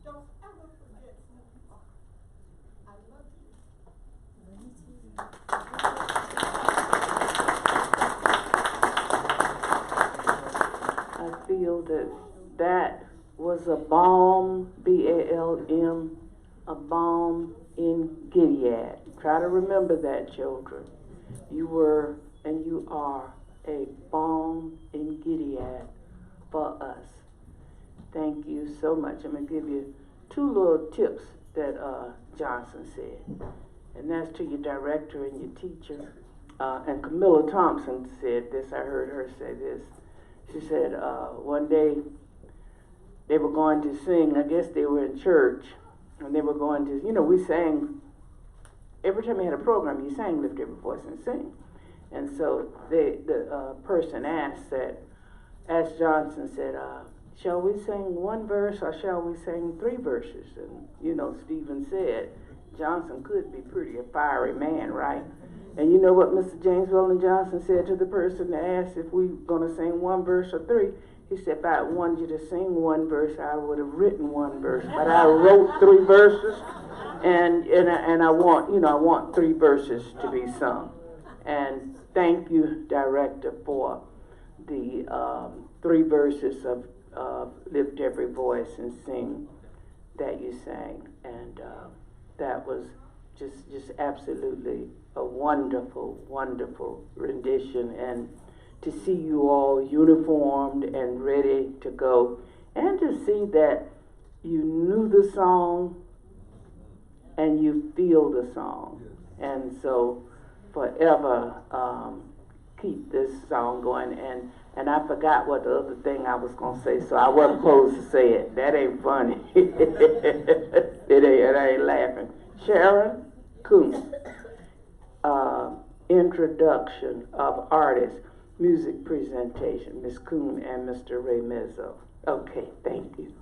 [SPEAKER 11] Don't ever forget who you are. I love you.
[SPEAKER 3] I feel that that was a balm, B-A-L-M, a balm in Gilead. Try to remember that, children. You were and you are a balm in Gilead for us. Thank you so much. I'm going to give you 2 little tips that Johnson said. And that's to your director and your teacher. And Camilla Thompson said this. I heard her say this. She said one day they were going to sing, I guess they were in church, and they were going to, you know, we sang, every time we had a program, you sang Lift Every Voice and Sing. And so the person asked Johnson said, shall we sing 1 verse or shall we sing 3 verses? And, you know, Stephen said, Johnson could be pretty a fiery man, right? And you know what Mr. James Weldon Johnson said to the person that asked if we going to sing 1 verse or 3? He said, if I wanted you to sing 1 verse, I would have written 1 verse. But I wrote 3 verses, and I want 3 verses to be sung. And thank you, director, for the 3 verses of Lift Every Voice and Sing that you sang. And that was just absolutely a wonderful, wonderful rendition. And to see you all uniformed and ready to go, and to see that you knew the song and you feel the song. And so forever keep this song going. And I forgot what the other thing I was going to say, so I wasn't supposed to say it. That ain't funny. it ain't laughing. Sharon, Coon. Introduction of artists, music presentation, Ms. Coon and Mr. Ray Mezo. Okay, thank you.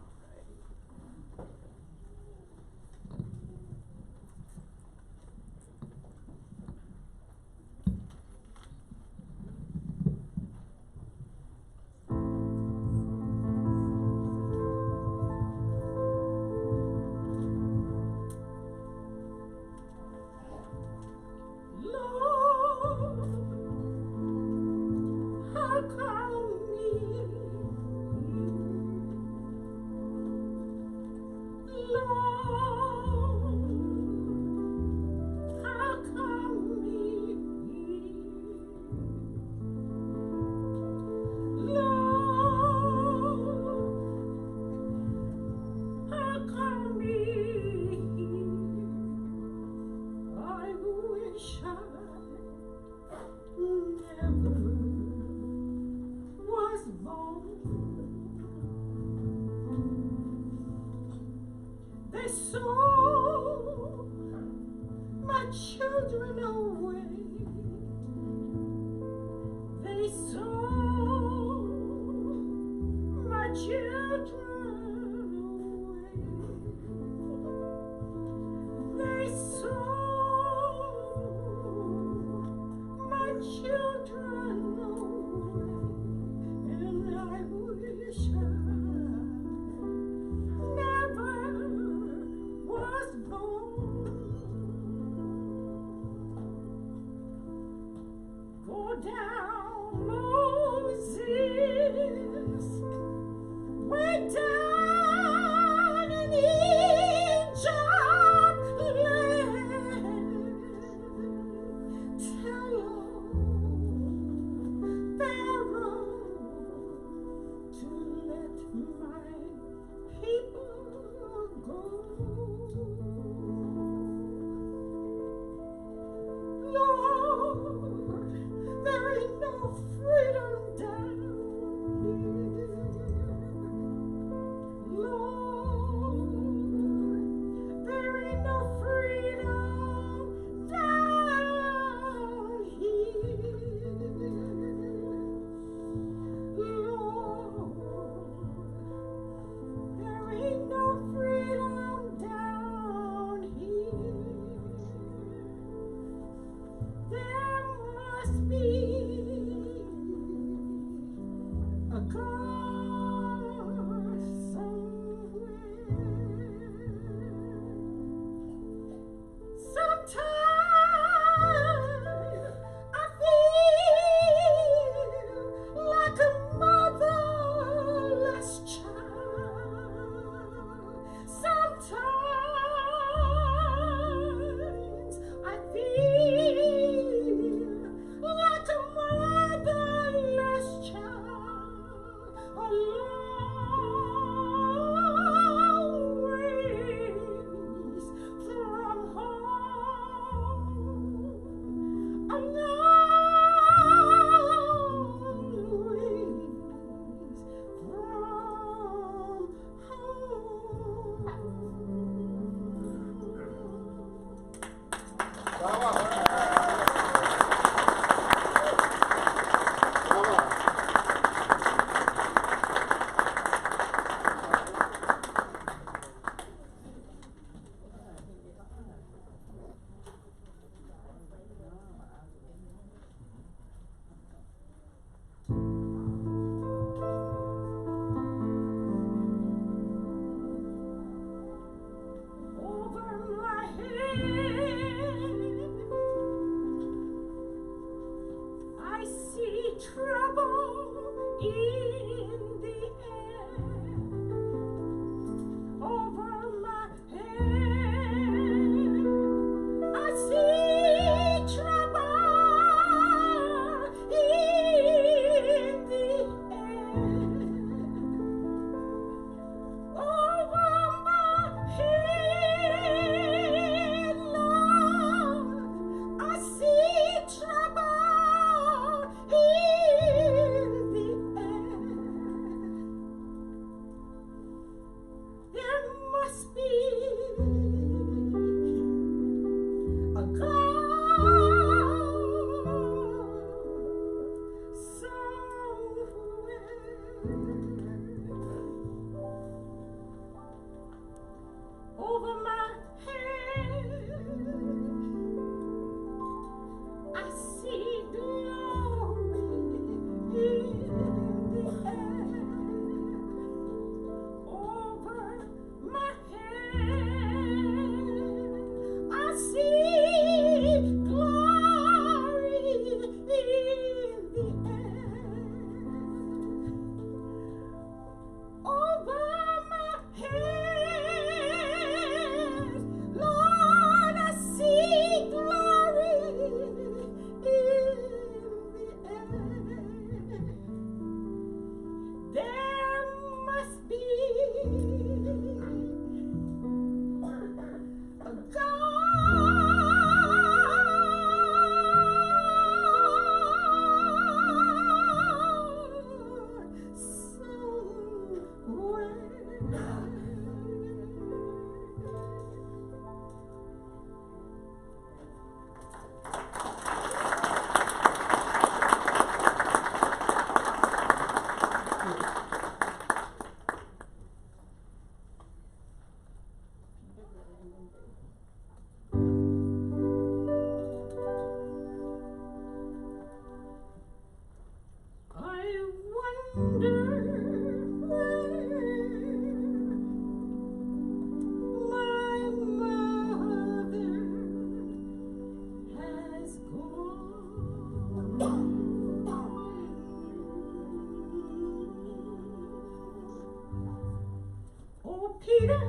[SPEAKER 11] Peter,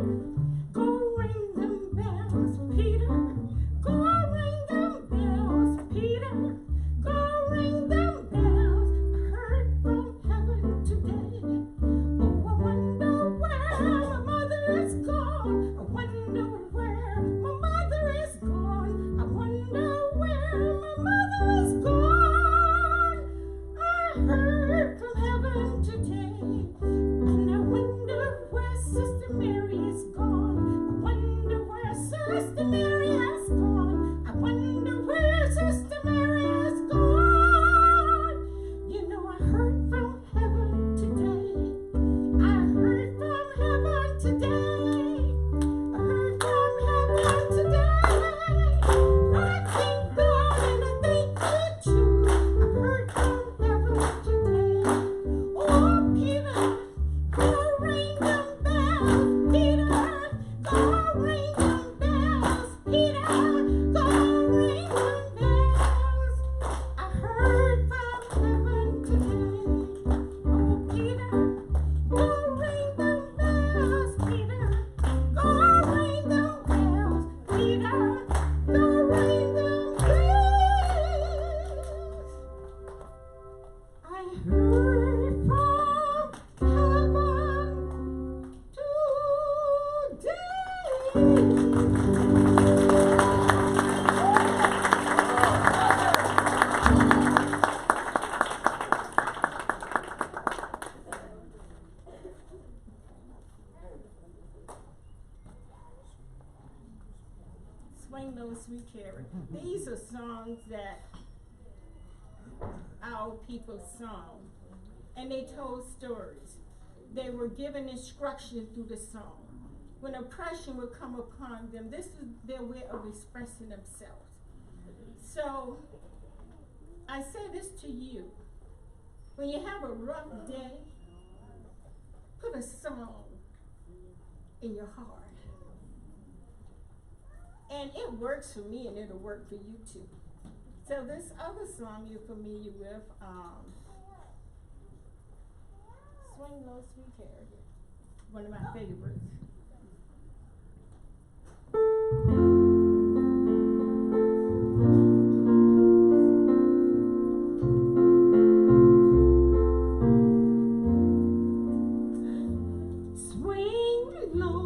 [SPEAKER 11] go ring them bells, Peter. Go ring them bells, Peter. Go ring them bells. I heard from heaven today. Oh, I wonder where my mother is gone. I wonder where my mother is gone. I wonder where my mother is gone. I heard from heaven today. And I wonder where Sister Mary is gone. I wonder where Sister Mary has gone. I wonder where Sister Mary has gone. You know, I heard from heaven today. I heard from heaven today. I heard from heaven today. I thank God and I thank you too. I heard from heaven today. Oh, Peter, go ring them bells, Peter. Go ring them bells, Peter. Go ring them bells. I heard from heaven today. Oh, Peter, go ring them bells, Peter. Go ring them bells, Peter. Go ring them bells. I heard from heaven Swing Low, Sweet Cherry. These are songs that our people sung, and they told stories. They were given instruction through the song. When oppression would come upon them, this is their way of expressing themselves. So I say this to you. When you have a rough day, put a song in your heart. And it works for me, and it'll work for you too. So this other song you're familiar with, Swing Low, Sweet Cherry, one of my favorites. Swing low,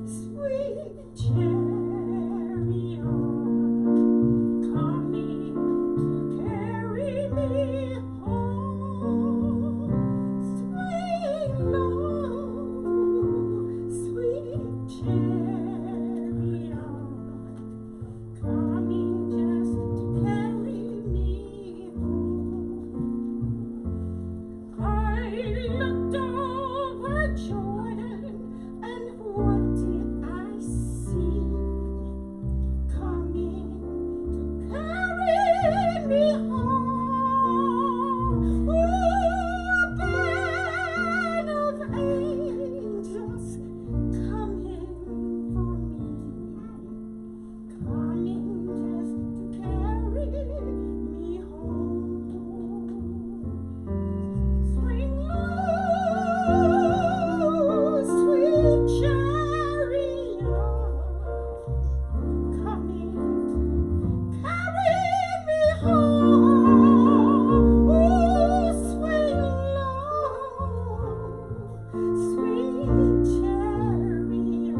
[SPEAKER 11] sweet chariot, coming to carry me home. Swing low, sweet chariot, coming just to carry me home. I looked over Jordan, and what did I see? Coming to carry me home. Ooh, a band of angels coming for me, coming just to carry me home. Swing low, sweet chariot, coming to carry me home. Ooh, swing low, sweet chariot,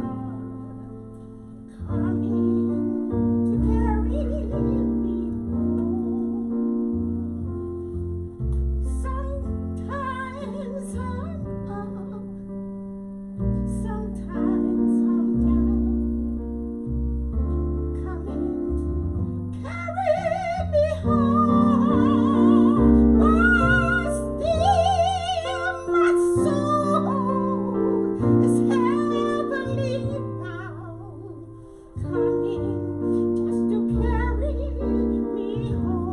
[SPEAKER 11] coming to carry me home. Sometimes I'm up, sometimes I'm down, coming to carry me home. Oh, still my soul is heavily bound, coming just to carry me home.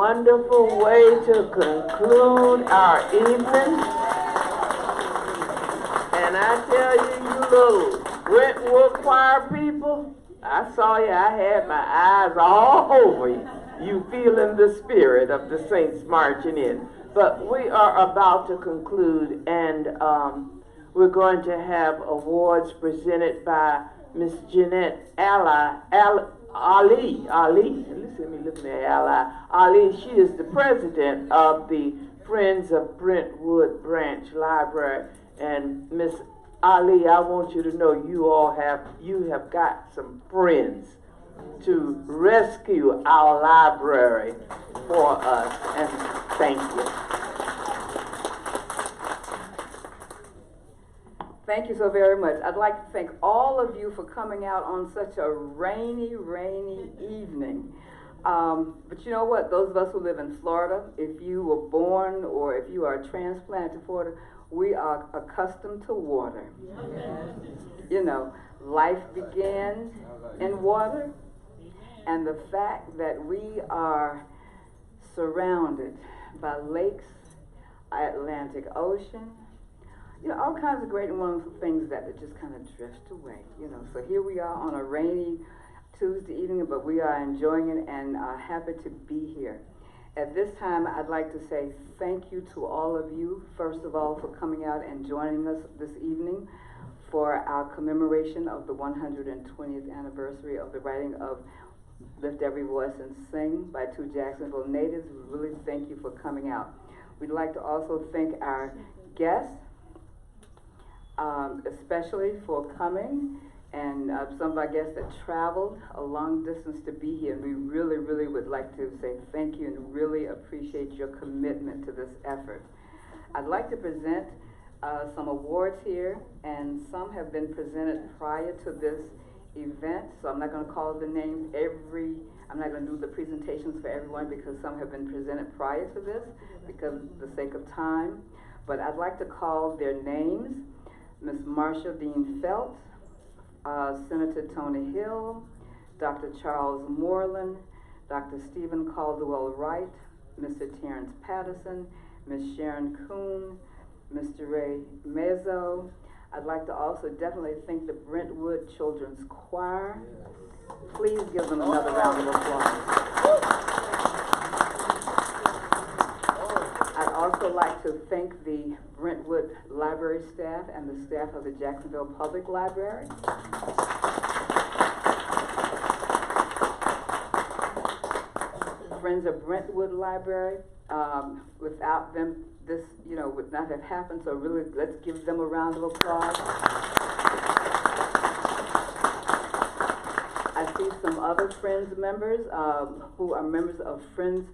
[SPEAKER 3] wonderful way to conclude our evening. And I tell you, you little Brentwood choir people, I saw you, I had my eyes all over you. You feeling the spirit of the saints marching in. But we are about to conclude, and we're going to have awards presented by Miss Jeanette Ali. Listen to me looking at Ali. She is the president of the Friends of Brentwood Branch Library. And Miss Ali, I want you to know you have got some friends to rescue our library for us. And thank you.
[SPEAKER 12] Thank you so very much. I'd like to thank all of you for coming out on such a rainy evening. But you know what? Those of us who live in Florida, if you were born or if you are transplanted to Florida, we are accustomed to water. You know, life begins in water, and the fact that we are surrounded by lakes, Atlantic Ocean, you know, all kinds of great and wonderful things that just kind of drift away, you know. So here we are on a rainy Tuesday evening, but we are enjoying it and are happy to be here. At this time, I'd like to say thank you to all of you, first of all, for coming out and joining us this evening for our commemoration of the 120th anniversary of the writing of Lift Every Voice and Sing by two Jacksonville natives. We really thank you for coming out. We'd like to also thank our guests, especially for coming, and some of our guests that traveled a long distance to be here. And we really would like to say thank you and really appreciate your commitment to this effort. I'd like to present some awards here, and some have been presented prior to this event, so I'm not going to call the names I'm not going to do the presentations for everyone because some have been presented prior to this because of the sake of time. But I'd like to call their names: Ms. Marsha Dean Phelts, Senator Tony Hill, Dr. Charles Moreland, Dr. Stephen Caldwell Wright, Mr. Terrance Patterson, Ms. Sharon Coon, Mr. Ray Mezo. I'd like to also definitely thank the Brentwood Children's Choir. Please give them another round of applause. I'd also like to thank the Brentwood Library staff and the staff of the Jacksonville Public Library. Friends of Brentwood Library, without them, this, you know, would not have happened, so really, let's give them a round of applause. I see some other Friends members who are members of Friends,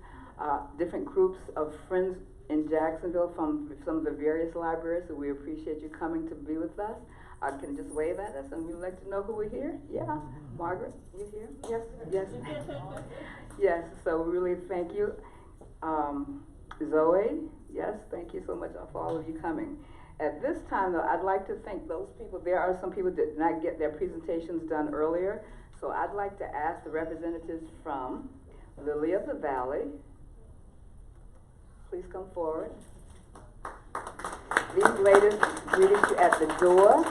[SPEAKER 12] different groups of Friends in Jacksonville from some of the various libraries, so we appreciate you coming to be with us. I can just wave at us, and we'd like to know who we're here. Yeah, Margaret, you here? Yes. Yes, so we really thank you. Zoe, yes, thank you so much for all of you coming. At this time, though, I'd like to thank those people. There are some people that did not get their presentations done earlier, so I'd like to ask the representatives from Lily of the Valley. Please come forward. These ladies greeted you at the door.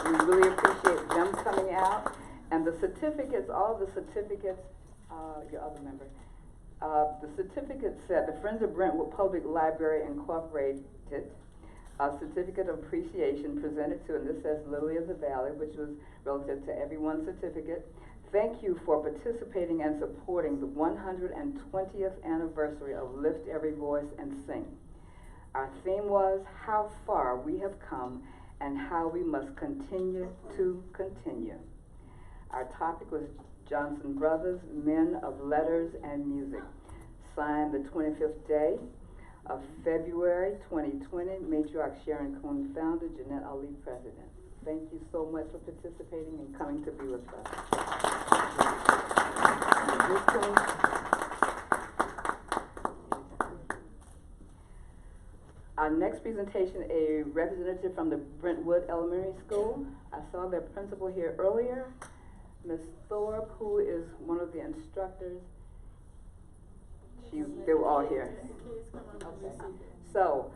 [SPEAKER 12] We really appreciate them coming out. And the certificates, all the certificates, your other member, the certificate said the Friends of Brentwood Public Library Incorporated, a certificate of appreciation presented to, and this says Lily of the Valley, which was relative to everyone's certificate. Thank you for participating and supporting the 120th anniversary of Lift Every Voice and Sing. Our theme was how far we have come and how we must continue to continue. Our topic was Johnson Brothers, Men of Letters and Music. Signed the 25th day of February 2020, Matriarch Sharon Coon, founder, Jeanette Ali, president. Thank you so much for participating and coming to be with us. Our next presentation, a representative from the Brentwood Elementary School. I saw their principal here earlier, Ms. Thorpe, who is one of the instructors They were all here. Okay. So,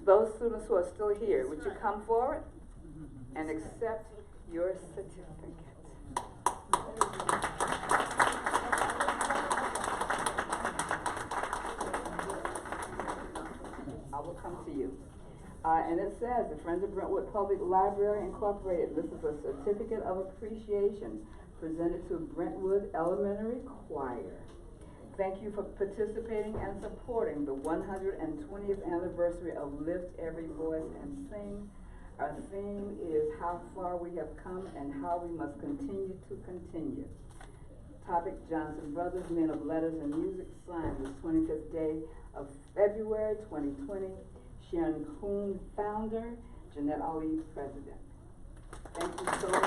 [SPEAKER 12] those students who are still here, would you come forward and accept your certificate? I will come to you. And it says, the Friends of Brentwood Public Library Incorporated, this is a certificate of appreciation presented to Brentwood Elementary Choir. Thank you for participating and supporting the 120th anniversary of Lift Every Voice and Sing. Our theme is how far we have come and how we must continue to continue. Topic, Johnson Brothers, Men of Letters and Music, signed this 25th day of February 2020. Sharon, Coon, founder, Jeanette, president. Thank you so much.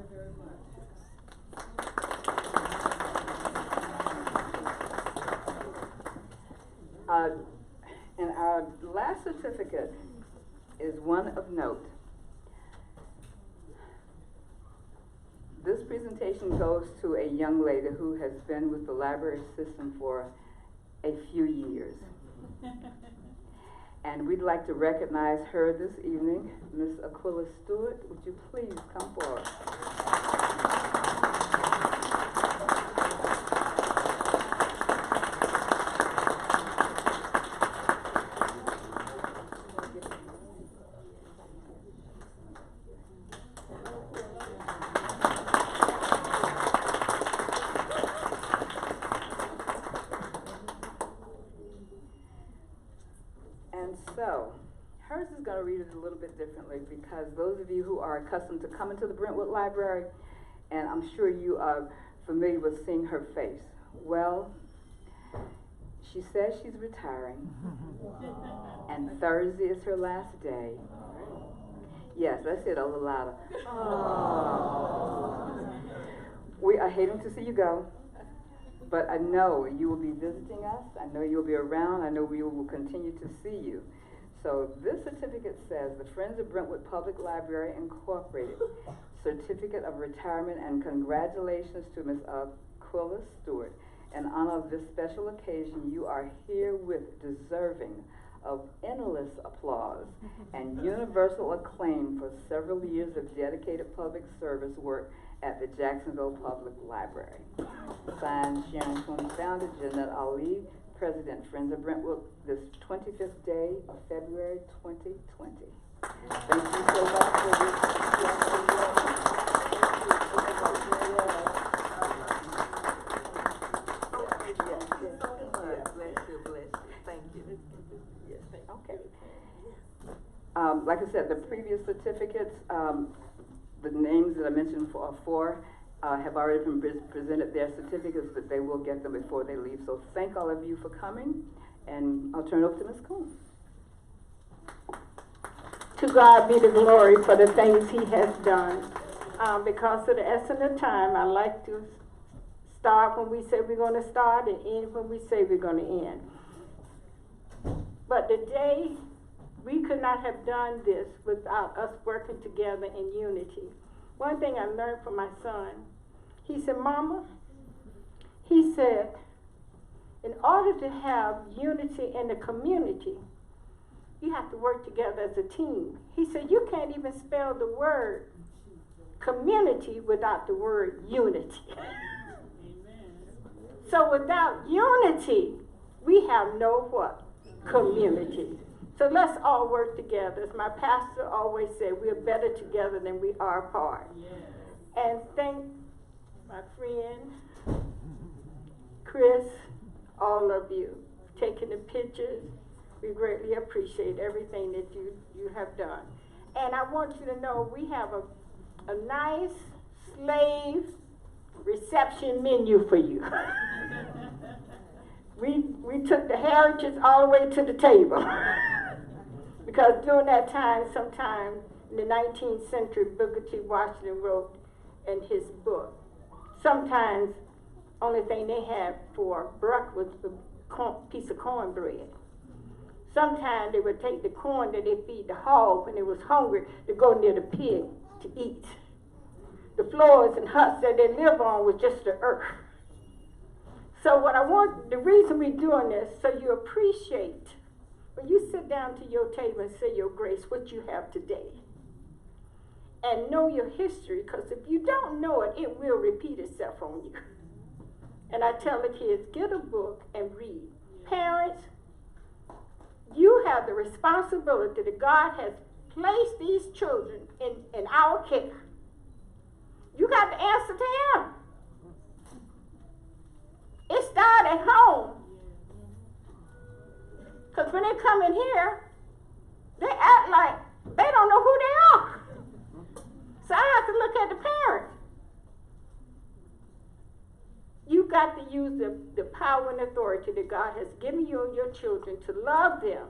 [SPEAKER 12] Very much. And our last certificate is one of note. This presentation goes to a young lady who has been with the library system for a few years. And we'd like to recognize her this evening. Miss Aquila Stewart, would you please come forward? So, hers is going to read it a little bit differently because those of you who are accustomed to coming to the Brentwood Library, and I'm sure you are familiar with seeing her face. Well, she says she's retiring, and Thursday is her last day. Yes, I said it a little louder. We are hating to see you go, but I know you will be visiting us. I know you'll be around. I know we will continue to see you. So this certificate says, the Friends of Brentwood Public Library Incorporated, Certificate of Retirement, and congratulations to Ms. Aquila Stewart. In honor of this special occasion, you are herewith deserving of endless applause and universal acclaim for several years of dedicated public service work at the Jacksonville Public Library. Signed, Sharon, Coon, founder, Jeanette, President, Friends of Brentwood, this 25th day of February 2020. Thank you so much for this.
[SPEAKER 9] Bless you. Thank you.
[SPEAKER 12] Yes. Okay. Like I said, the previous certificates, the names that I mentioned have already been presented their certificates, but they will get them before they leave. So thank all of you for coming, and I'll turn it over to Ms. Coon.
[SPEAKER 6] To God be the glory for the things He has done. Because of the essence of time, I like to start when we say we're going to start and end when we say we're going to end. But today, we could not have done this without us working together in unity. One thing I learned from my son, he said, Mama, he said, in order to have unity in the community, you have to work together as a team. He said, you can't even spell the word community without the word unity. So without unity, we have no what? Community. So let's all work together. As my pastor always said, we're better together than we are apart. And thank my friend, Chris, all of you, for taking the pictures. We greatly appreciate everything that you have done. And I want you to know we have a nice slave reception menu for you. We took the heritage all the way to the table. Because during that time, sometime in the 19th century, Booker T. Washington wrote in his book, sometimes only thing they had for breakfast was a piece of cornbread. Sometimes they would take the corn that they feed the hog when they was hungry to go near the pig to eat. The floors and huts that they live on was just the earth. So the reason we're doing this, so you appreciate, when you sit down to your table and say your grace, what you have today. And know your history, because if you don't know it, it will repeat itself on you. And I tell the kids, get a book and read. Parents, you have the responsibility that God has placed these children in our care. You got to answer to Him. It starts at home. Because when they come in here, they act like they don't know who they are. So I have to look at the parents. You got to use the power and authority that God has given you and your children to love them,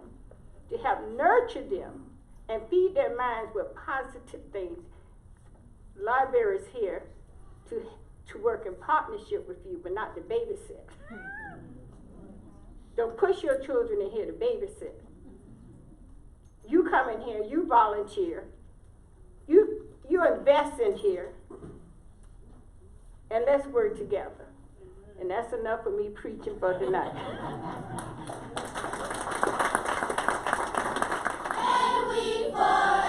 [SPEAKER 6] to help nurture them, and feed their minds with positive things. Libraries here to work in partnership with you, but not to babysit. Don't push your children in here to babysit. You come in here, you volunteer, you invest in here, and let's work together. And that's enough of me preaching for tonight.
[SPEAKER 1] And we forever